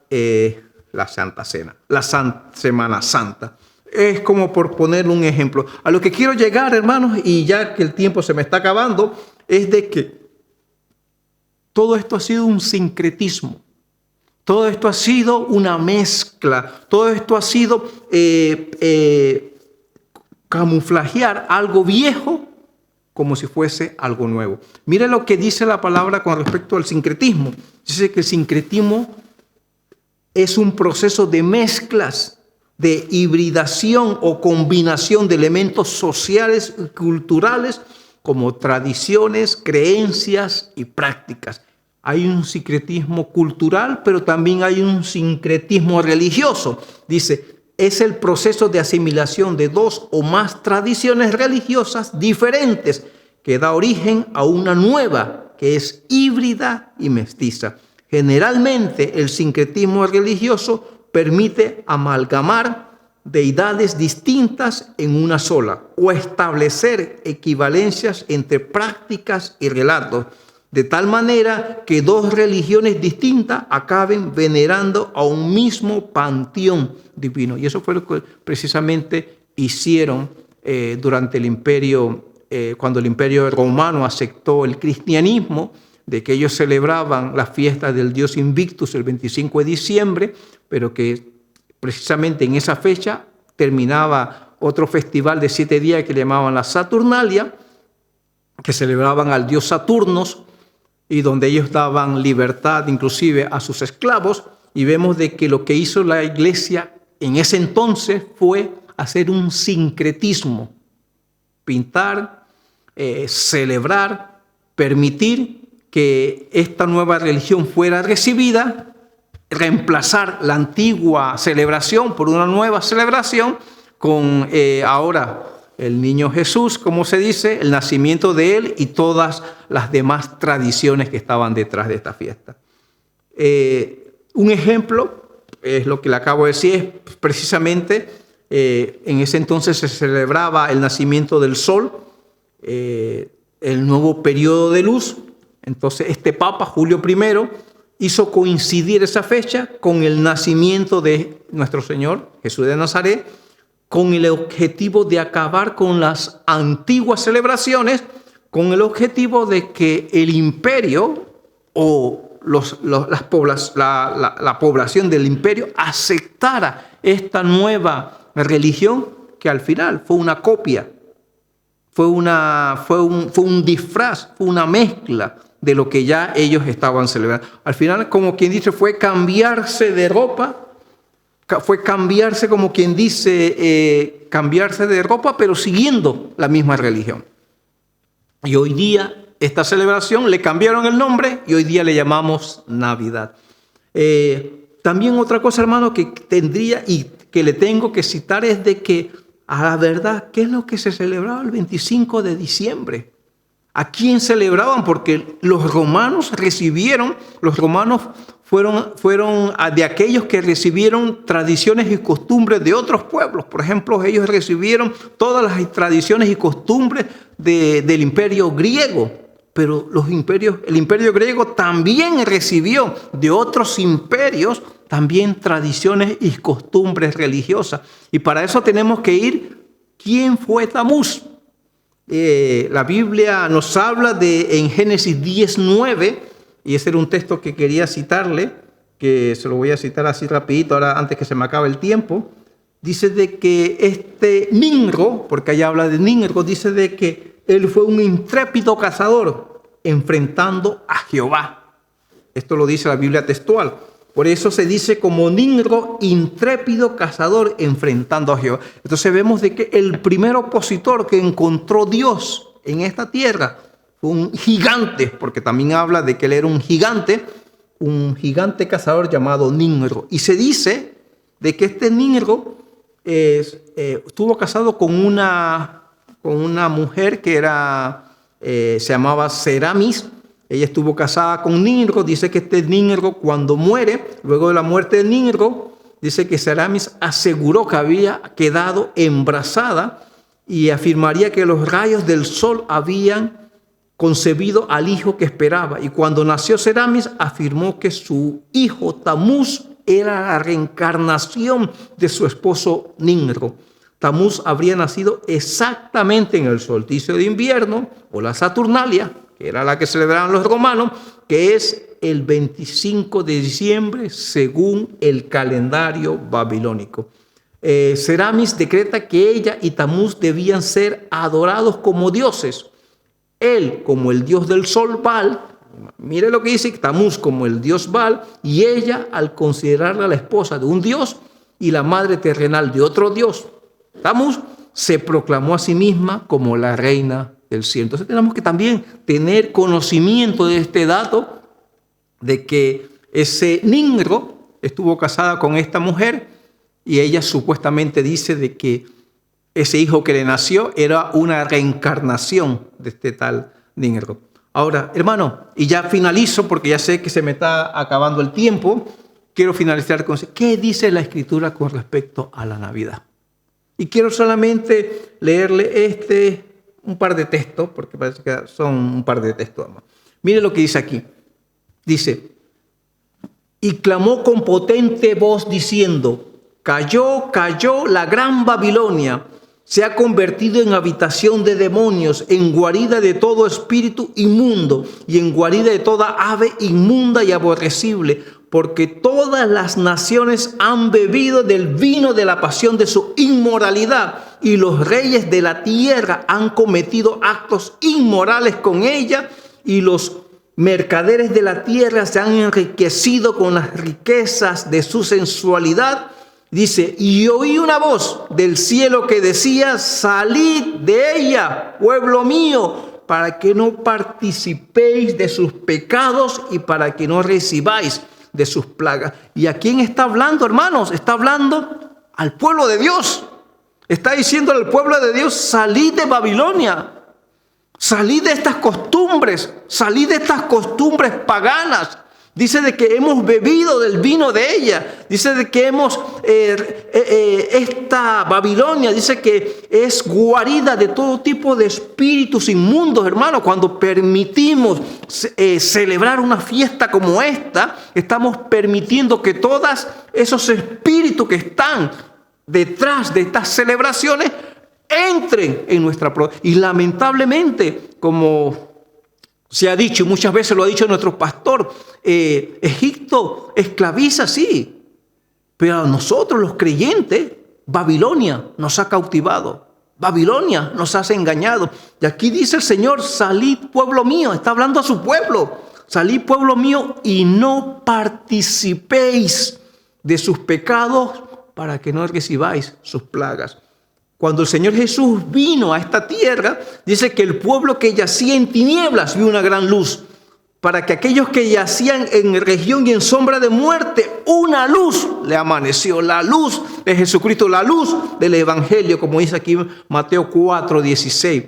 la Santa Cena, la Semana Santa. Es como por poner un ejemplo. A lo que quiero llegar, hermanos, y ya que el tiempo se me está acabando, es de que todo esto ha sido un sincretismo. Todo esto ha sido una mezcla. Todo esto ha sido camuflajear algo viejo como si fuese algo nuevo. Mire lo que dice la palabra con respecto al sincretismo. Dice que el sincretismo es un proceso de mezclas, de hibridación o combinación de elementos sociales y culturales como tradiciones, creencias y prácticas. Hay un sincretismo cultural, pero también hay un sincretismo religioso. Dice, es el proceso de asimilación de dos o más tradiciones religiosas diferentes que da origen a una nueva, que es híbrida y mestiza. Generalmente el sincretismo religioso permite amalgamar deidades distintas en una sola o establecer equivalencias entre prácticas y relatos, de tal manera que dos religiones distintas acaben venerando a un mismo panteón divino. Y eso fue lo que precisamente hicieron durante el imperio, cuando el imperio romano aceptó el cristianismo, de que ellos celebraban la fiesta del dios Invictus el 25 de diciembre, pero que precisamente en esa fecha terminaba otro festival de 7 días que le llamaban la Saturnalia, que celebraban al dios Saturnos, y donde ellos daban libertad inclusive a sus esclavos. Y vemos de que lo que hizo la iglesia en ese entonces fue hacer un sincretismo, pintar, celebrar, permitir que esta nueva religión fuera recibida, reemplazar la antigua celebración por una nueva celebración con ahora el niño Jesús, como se dice, el nacimiento de él y todas las demás tradiciones que estaban detrás de esta fiesta. Un ejemplo es lo que le acabo de decir, es precisamente en ese entonces se celebraba el nacimiento del sol, el nuevo periodo de luz. Entonces este Papa, Julio I, hizo coincidir esa fecha con el nacimiento de nuestro Señor Jesús de Nazaret, con el objetivo de acabar con las antiguas celebraciones, con el objetivo de que el imperio o la población del imperio aceptara esta nueva religión, que al final fue una copia, fue un disfraz, fue una mezcla de lo que ya ellos estaban celebrando. Al final, como quien dice, fue cambiarse de ropa, fue cambiarse, como quien dice, cambiarse de ropa, pero siguiendo la misma religión. Y hoy día, esta celebración le cambiaron el nombre y hoy día le llamamos Navidad. También otra cosa, hermano, que tendría y que le tengo que citar es de que, a la verdad, ¿qué es lo que se celebraba el 25 de diciembre? ¿A quién celebraban? Porque los romanos fueron de aquellos que recibieron tradiciones y costumbres de otros pueblos. Por ejemplo, ellos recibieron todas las tradiciones y costumbres del imperio griego. Pero el imperio griego también recibió de otros imperios también tradiciones y costumbres religiosas. Y para eso tenemos que ir, ¿quién fue Tamuz? La Biblia nos habla en Génesis 10:9, y ese era un texto que quería citarle, que se lo voy a citar así rapidito, ahora antes que se me acabe el tiempo. Dice de que este Nimrod, porque allá habla de Nimrod, dice de que él fue un intrépido cazador enfrentando a Jehová. Esto lo dice la Biblia textual. Por eso se dice como Nimrod, intrépido cazador enfrentando a Jehová. Entonces vemos de que el primer opositor que encontró Dios en esta tierra un gigante, porque también habla de que él era un gigante cazador llamado Nimrod. Y se dice de que este Nimrod estuvo casado con una mujer que se llamaba Seramis. Ella estuvo casada con Nimrod. Dice que este Nimrod, cuando muere, luego de la muerte de Nimrod, dice que Seramis aseguró que había quedado embarazada y afirmaría que los rayos del sol habían concebido al hijo que esperaba. Y cuando nació Seramis, afirmó que su hijo Tamuz era la reencarnación de su esposo Nimrod. Tamuz habría nacido exactamente en el solsticio de invierno o la Saturnalia, que era la que celebraban los romanos, que es el 25 de diciembre según el calendario babilónico. Seramis decreta que ella y Tamuz debían ser adorados como dioses. Él como el dios del sol Baal, mire lo que dice, Tamuz como el dios Baal, y ella al considerarla la esposa de un dios y la madre terrenal de otro dios, Tamuz se proclamó a sí misma como la reina del cielo. Entonces tenemos que también tener conocimiento de este dato, de que ese Nimrod estuvo casada con esta mujer y ella supuestamente dice de que ese hijo que le nació era una reencarnación de este tal Nimrod. Ahora, hermano, y ya finalizo porque ya sé que se me está acabando el tiempo, quiero finalizar con ¿qué dice la Escritura con respecto a la Navidad? Y quiero solamente leerle un par de textos, porque parece que son un par de textos. Mire lo que dice aquí. Dice, y clamó con potente voz diciendo, cayó, cayó la gran Babilonia, se ha convertido en habitación de demonios, en guarida de todo espíritu inmundo y en guarida de toda ave inmunda y aborrecible, porque todas las naciones han bebido del vino de la pasión de su inmoralidad y los reyes de la tierra han cometido actos inmorales con ella y los mercaderes de la tierra se han enriquecido con las riquezas de su sensualidad. Dice, y oí una voz del cielo que decía, salid de ella, pueblo mío, para que no participéis de sus pecados y para que no recibáis de sus plagas. ¿Y a quién está hablando, hermanos? Está hablando al pueblo de Dios. Está diciendo al pueblo de Dios, salid de Babilonia, salid de estas costumbres, salid de estas costumbres paganas. Dice de que hemos bebido del vino de ella. Dice de que esta Babilonia, dice que es guarida de todo tipo de espíritus inmundos, hermano. Cuando permitimos celebrar una fiesta como esta, estamos permitiendo que todos esos espíritus que están detrás de estas celebraciones entren en nuestra propiedad. Y lamentablemente, como se ha dicho, y muchas veces lo ha dicho nuestro pastor, Egipto esclaviza, sí, pero a nosotros los creyentes, Babilonia nos ha cautivado, Babilonia nos ha engañado. Y aquí dice el Señor, salid pueblo mío, está hablando a su pueblo, salid pueblo mío y no participéis de sus pecados para que no recibáis sus plagas. Cuando el Señor Jesús vino a esta tierra, dice que el pueblo que yacía en tinieblas vio una gran luz, para que aquellos que yacían en región y en sombra de muerte, una luz le amaneció, la luz de Jesucristo, la luz del Evangelio, como dice aquí Mateo 4:16.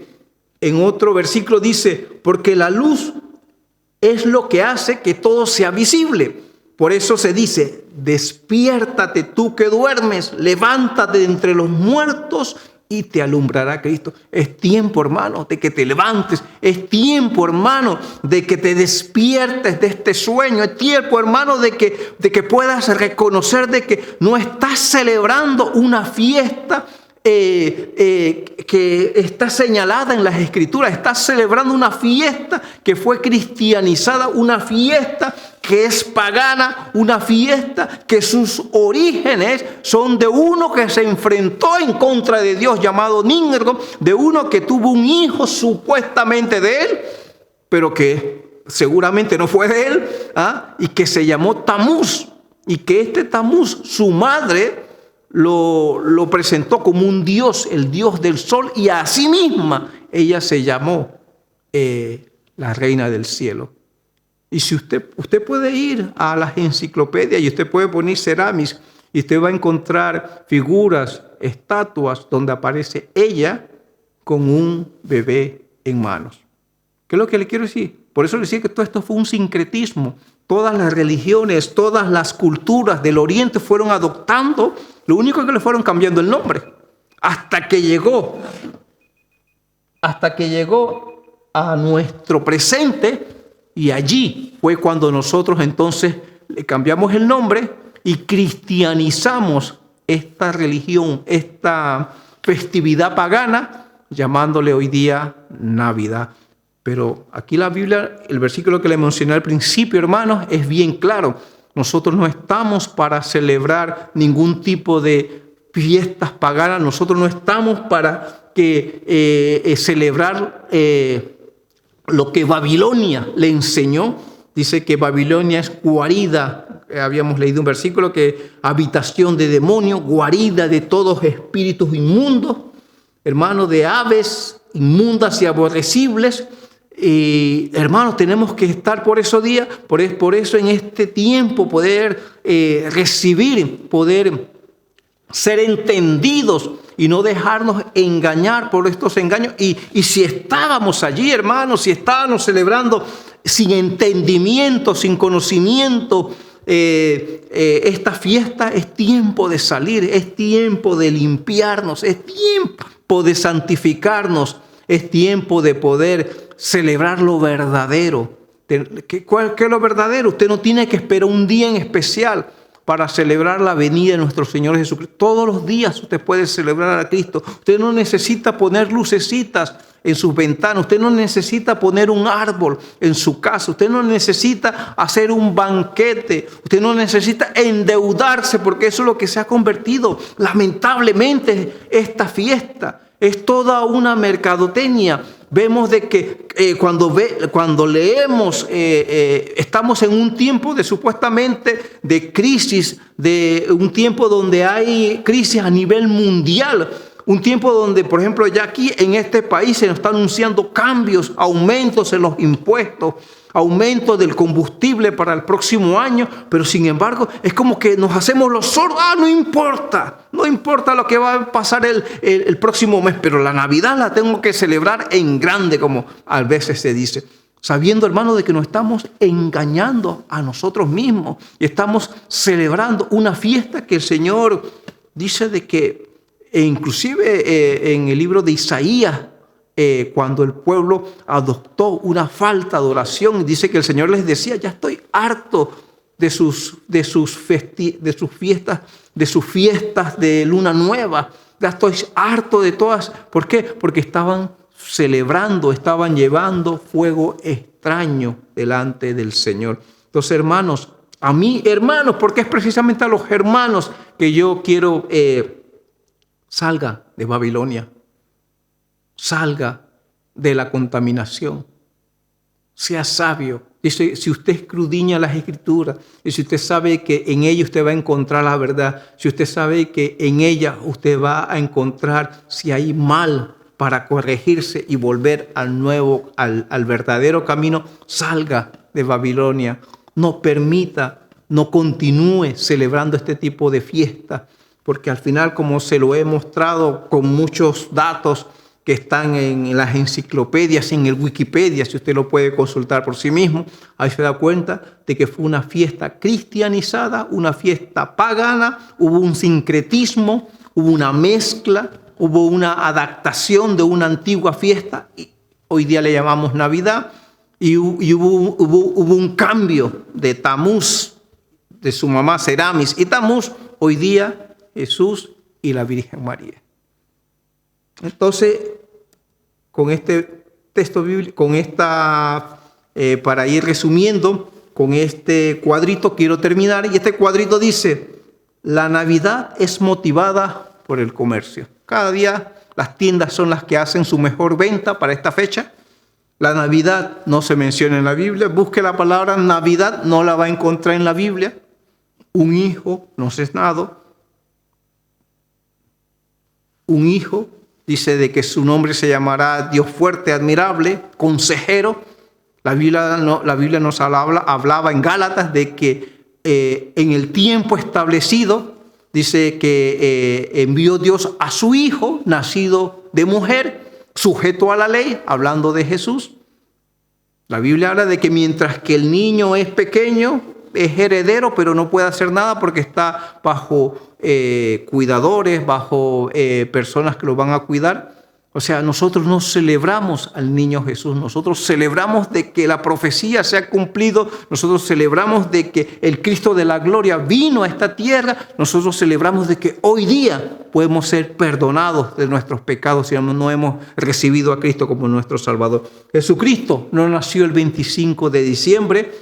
En otro versículo dice, porque la luz es lo que hace que todo sea visible. Por eso se dice, despiértate tú que duermes, levántate de entre los muertos y te alumbrará Cristo. Es tiempo, hermano, de que te levantes. Es tiempo, hermano, de que te despiertes de este sueño. Es tiempo, hermano, de que puedas reconocer de que no estás celebrando una fiesta que está señalada en las Escrituras. Estás celebrando una fiesta que fue cristianizada, una fiesta que es pagana, una fiesta que sus orígenes son de uno que se enfrentó en contra de Dios llamado Nimrod, de uno que tuvo un hijo supuestamente de él, pero que seguramente no fue de él, y que se llamó Tamuz, y que este Tamuz, su madre, lo presentó como un dios, el dios del sol, y a sí misma ella se llamó la reina del cielo. Y si usted puede ir a las enciclopedias y usted puede poner Ceramis y usted va a encontrar figuras, estatuas donde aparece ella con un bebé en manos. ¿Qué es lo que le quiero decir? Por eso le decía que todo esto fue un sincretismo. Todas las religiones, todas las culturas del Oriente fueron adoptando, lo único que le fueron cambiando el nombre. Hasta que llegó a nuestro presente, y allí fue cuando nosotros entonces le cambiamos el nombre y cristianizamos esta religión, esta festividad pagana, llamándole hoy día Navidad. Pero aquí la Biblia, el versículo que le mencioné al principio, hermanos, es bien claro. Nosotros no estamos para celebrar ningún tipo de fiestas paganas. Nosotros no estamos para celebrar lo que Babilonia le enseñó. Dice que Babilonia es guarida. Habíamos leído un versículo que habitación de demonios, guarida de todos espíritus inmundos, hermanos, de aves inmundas y aborrecibles. Hermanos, tenemos que estar por esos días, por eso en este tiempo poder recibir, poder ser entendidos y no dejarnos engañar por estos engaños. Y si estábamos allí, hermanos, si estábamos celebrando sin entendimiento, sin conocimiento, esta fiesta, es tiempo de salir, es tiempo de limpiarnos, es tiempo de santificarnos, es tiempo de poder celebrar lo verdadero. ¿Qué es lo verdadero? Usted no tiene que esperar un día en especial para celebrar la venida de nuestro Señor Jesucristo. Todos los días usted puede celebrar a Cristo. Usted no necesita poner lucecitas en sus ventanas. Usted no necesita poner un árbol en su casa. Usted no necesita hacer un banquete. Usted no necesita endeudarse, porque eso es lo que se ha convertido lamentablemente esta fiesta. Es toda una mercadotecnia. Vemos de que cuando leemos, estamos en un tiempo de supuestamente de crisis, de un tiempo donde hay crisis a nivel mundial. Un tiempo donde, por ejemplo, ya aquí en este país se nos están anunciando cambios, aumentos en los impuestos, aumento del combustible para el próximo año, pero sin embargo es como que nos hacemos los sordos. No importa lo que va a pasar el próximo mes, pero la Navidad la tengo que celebrar en grande, como a veces se dice, sabiendo, hermano, de que nos estamos engañando a nosotros mismos y estamos celebrando una fiesta que el Señor dice de que, inclusive en el libro de Isaías, cuando el pueblo adoptó una falta de oración, dice que el Señor les decía: ya estoy harto de sus fiestas de luna nueva, ya estoy harto de todas. ¿Por qué? Porque estaban celebrando, estaban llevando fuego extraño delante del Señor. Entonces, hermanos, a mí, hermanos, porque es precisamente a los hermanos que yo quiero salga de Babilonia. Salga de la contaminación. Sea sabio. Dice, si usted escudriña las Escrituras, y si usted sabe que en ella usted va a encontrar la verdad, si usted sabe que en ella usted va a encontrar si hay mal para corregirse y volver al verdadero camino, salga de Babilonia. No permita, no continúe celebrando este tipo de fiesta, porque al final, como se lo he mostrado con muchos datos que están en las enciclopedias, en el Wikipedia, si usted lo puede consultar por sí mismo, ahí se da cuenta de que fue una fiesta cristianizada, una fiesta pagana, hubo un sincretismo, hubo una mezcla, hubo una adaptación de una antigua fiesta, y hoy día le llamamos Navidad, y hubo un cambio de Tamuz, de su mamá Ceramis, y Tamuz, hoy día Jesús y la Virgen María. Entonces, con este texto bíblico, para ir resumiendo, con este cuadrito quiero terminar. Y este cuadrito dice: la Navidad es motivada por el comercio. Cada día las tiendas son las que hacen su mejor venta para esta fecha. La Navidad no se menciona en la Biblia. Busque la palabra Navidad, no la va a encontrar en la Biblia. Un hijo no cesnado. Un hijo. Dice de que su nombre se llamará Dios fuerte, admirable, consejero. La Biblia nos hablaba en Gálatas de que en el tiempo establecido, dice que envió Dios a su Hijo, nacido de mujer, sujeto a la ley, hablando de Jesús. La Biblia habla de que mientras que el niño es pequeño, es heredero, pero no puede hacer nada porque está bajo cuidadores, bajo personas que lo van a cuidar. O sea, nosotros no celebramos al niño Jesús, nosotros celebramos de que la profecía se ha cumplido, nosotros celebramos de que el Cristo de la gloria vino a esta tierra, nosotros celebramos de que hoy día podemos ser perdonados de nuestros pecados si no hemos recibido a Cristo como nuestro Salvador. Jesucristo no nació el 25 de diciembre,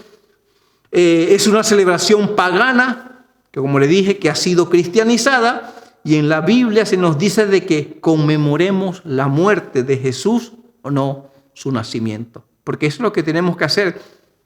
es una celebración pagana, que como le dije, que ha sido cristianizada. Y en la Biblia se nos dice de que conmemoremos la muerte de Jesús o no su nacimiento. Porque eso es lo que tenemos que hacer.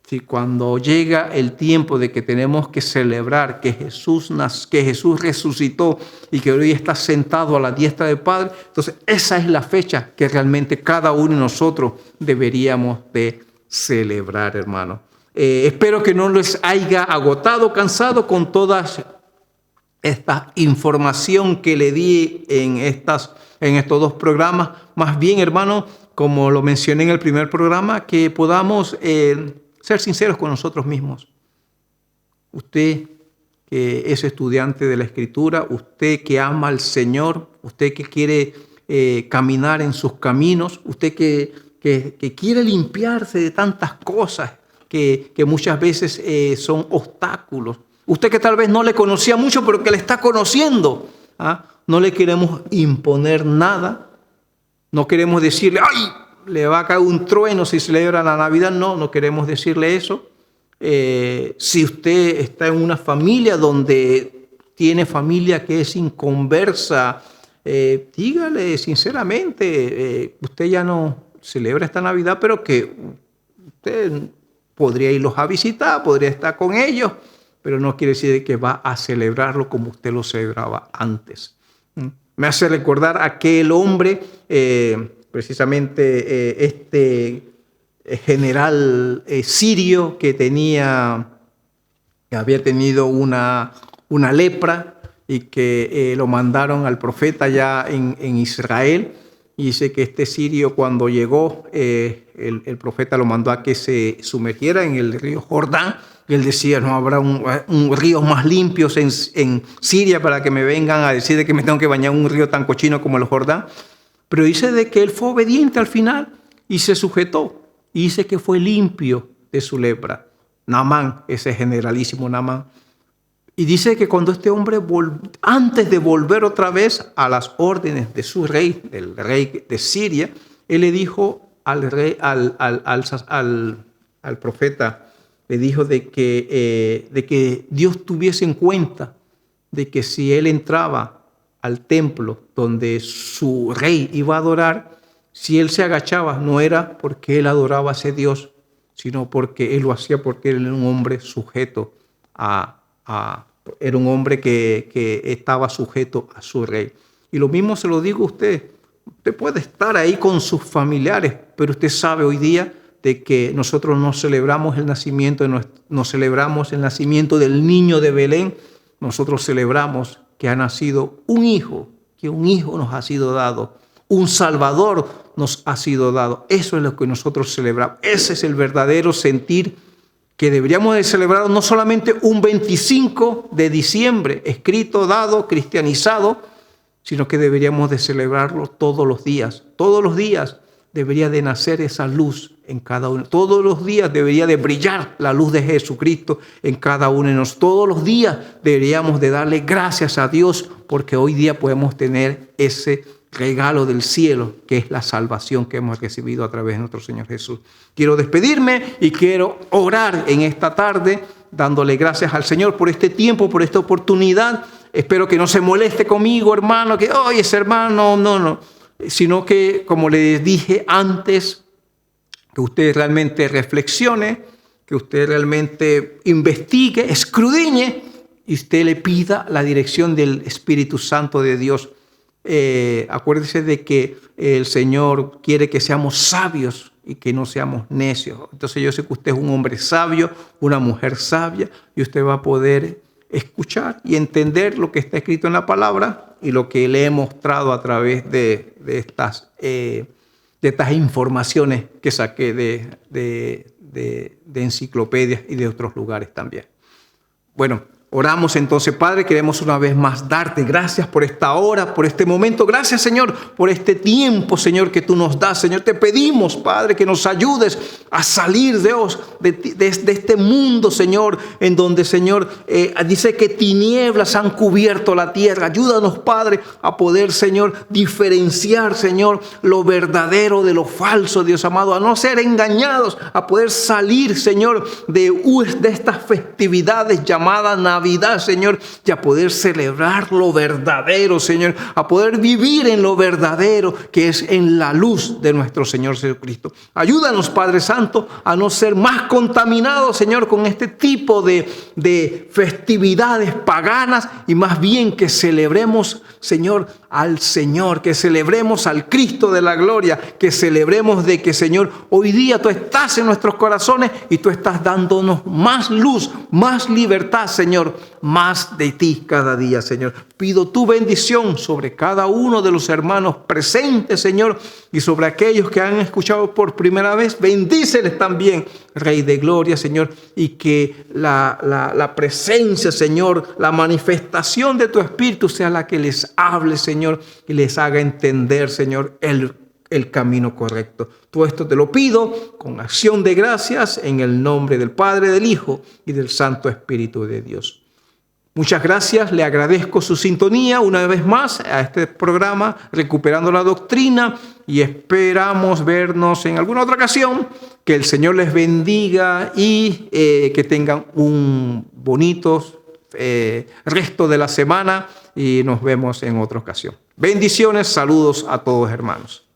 Si cuando llega el tiempo de que tenemos que celebrar que Jesús resucitó y que hoy está sentado a la diestra del Padre, entonces esa es la fecha que realmente cada uno de nosotros deberíamos de celebrar, hermano. Espero que no les haya agotado, cansado con todas esta información que le di en estos dos programas. Más bien, hermano, como lo mencioné en el primer programa, que podamos ser sinceros con nosotros mismos. Usted que es estudiante de la Escritura, usted que ama al Señor, usted que quiere caminar en sus caminos, usted que quiere limpiarse de tantas cosas que muchas veces son obstáculos. Usted que tal vez no le conocía mucho, pero que le está conociendo. No le queremos imponer nada. No queremos decirle, ¡ay! Le va a caer un trueno si celebra la Navidad. No queremos decirle eso. Si usted está en una familia donde tiene familia que es inconversa, dígale sinceramente, usted ya no celebra esta Navidad, pero que usted podría irlos a visitar, podría estar con ellos, pero no quiere decir que va a celebrarlo como usted lo celebraba antes. Me hace recordar aquel hombre, precisamente este general sirio que había tenido una lepra y que lo mandaron al profeta ya en Israel. Y dice que este sirio, cuando llegó, el profeta lo mandó a que se sumergiera en el río Jordán. Y él decía, no habrá un río más limpios en Siria para que me vengan a decir de que me tengo que bañar en un río tan cochino como el Jordán. Pero dice de que él fue obediente al final y se sujetó. Y dice que fue limpio de su lepra. Naamán, ese generalísimo Naamán. Y dice que cuando este hombre, antes de volver otra vez a las órdenes de su rey, del rey de Siria, él le dijo al profeta, le dijo de que Dios tuviese en cuenta de que si él entraba al templo donde su rey iba a adorar, si él se agachaba, no era porque él adoraba a ese Dios, sino porque él lo hacía porque él era un hombre sujeto era un hombre que estaba sujeto a su rey. Y lo mismo se lo digo a usted. Usted puede estar ahí con sus familiares, pero usted sabe hoy día de que nosotros no celebramos el nacimiento del niño de Belén. Nosotros celebramos que ha nacido un hijo, que un hijo nos ha sido dado, un Salvador nos ha sido dado. Eso es lo que nosotros celebramos. Ese es el verdadero sentir que deberíamos de celebrar, no solamente un 25 de diciembre, escrito, dado, cristianizado, sino que deberíamos de celebrarlo todos los días. Todos los días debería de nacer esa luz en cada uno. Todos los días debería de brillar la luz de Jesucristo en cada uno de nosotros. Todos los días deberíamos de darle gracias a Dios porque hoy día podemos tener ese regalo del cielo que es la salvación que hemos recibido a través de nuestro Señor Jesús. Quiero despedirme y quiero orar en esta tarde dándole gracias al Señor por este tiempo, por esta oportunidad. Espero que no se moleste conmigo, hermano, que oye, ese hermano, no, sino que, como les dije antes, que usted realmente reflexione, que usted realmente investigue, escudriñe y usted le pida la dirección del Espíritu Santo de Dios. Acuérdese de que el Señor quiere que seamos sabios y que no seamos necios. Entonces yo sé que usted es un hombre sabio, una mujer sabia, y usted va a poder escuchar y entender lo que está escrito en la palabra y lo que le he mostrado a través de estas informaciones que saqué de enciclopedias y de otros lugares también. Bueno, oramos entonces, Padre, queremos una vez más darte gracias por esta hora, por este momento. Gracias, Señor, por este tiempo, Señor, que tú nos das. Señor, te pedimos, Padre, que nos ayudes a salir, Dios, de este mundo, Señor, en donde, Señor, dice que tinieblas han cubierto la tierra. Ayúdanos, Padre, a poder, Señor, diferenciar, Señor, lo verdadero de lo falso, Dios amado, a no ser engañados, a poder salir, Señor, de estas festividades llamadas Navidad, Señor, y a poder celebrar lo verdadero, Señor, a poder vivir en lo verdadero que es en la luz de nuestro Señor Jesucristo. Ayúdanos, Padre Santo, a no ser más contaminados, Señor, con este tipo de festividades paganas, y más bien que celebremos, Señor, al Señor, que celebremos al Cristo de la gloria, que celebremos de que, Señor, hoy día tú estás en nuestros corazones y tú estás dándonos más luz, más libertad, Señor, más de ti cada día, Señor. Pido tu bendición sobre cada uno de los hermanos presentes, Señor, y sobre aquellos que han escuchado por primera vez. Bendíceles también, Rey de gloria, Señor, y que la presencia, Señor, la manifestación de tu Espíritu sea la que les hable, Señor, y les haga entender, Señor, el camino correcto. Todo esto te lo pido con acción de gracias en el nombre del Padre, del Hijo y del Santo Espíritu de Dios. Muchas gracias, le agradezco su sintonía una vez más a este programa Recuperando la Doctrina, y esperamos vernos en alguna otra ocasión. Que el Señor les bendiga y que tengan un bonito resto de la semana, y nos vemos en otra ocasión. Bendiciones, saludos a todos, hermanos.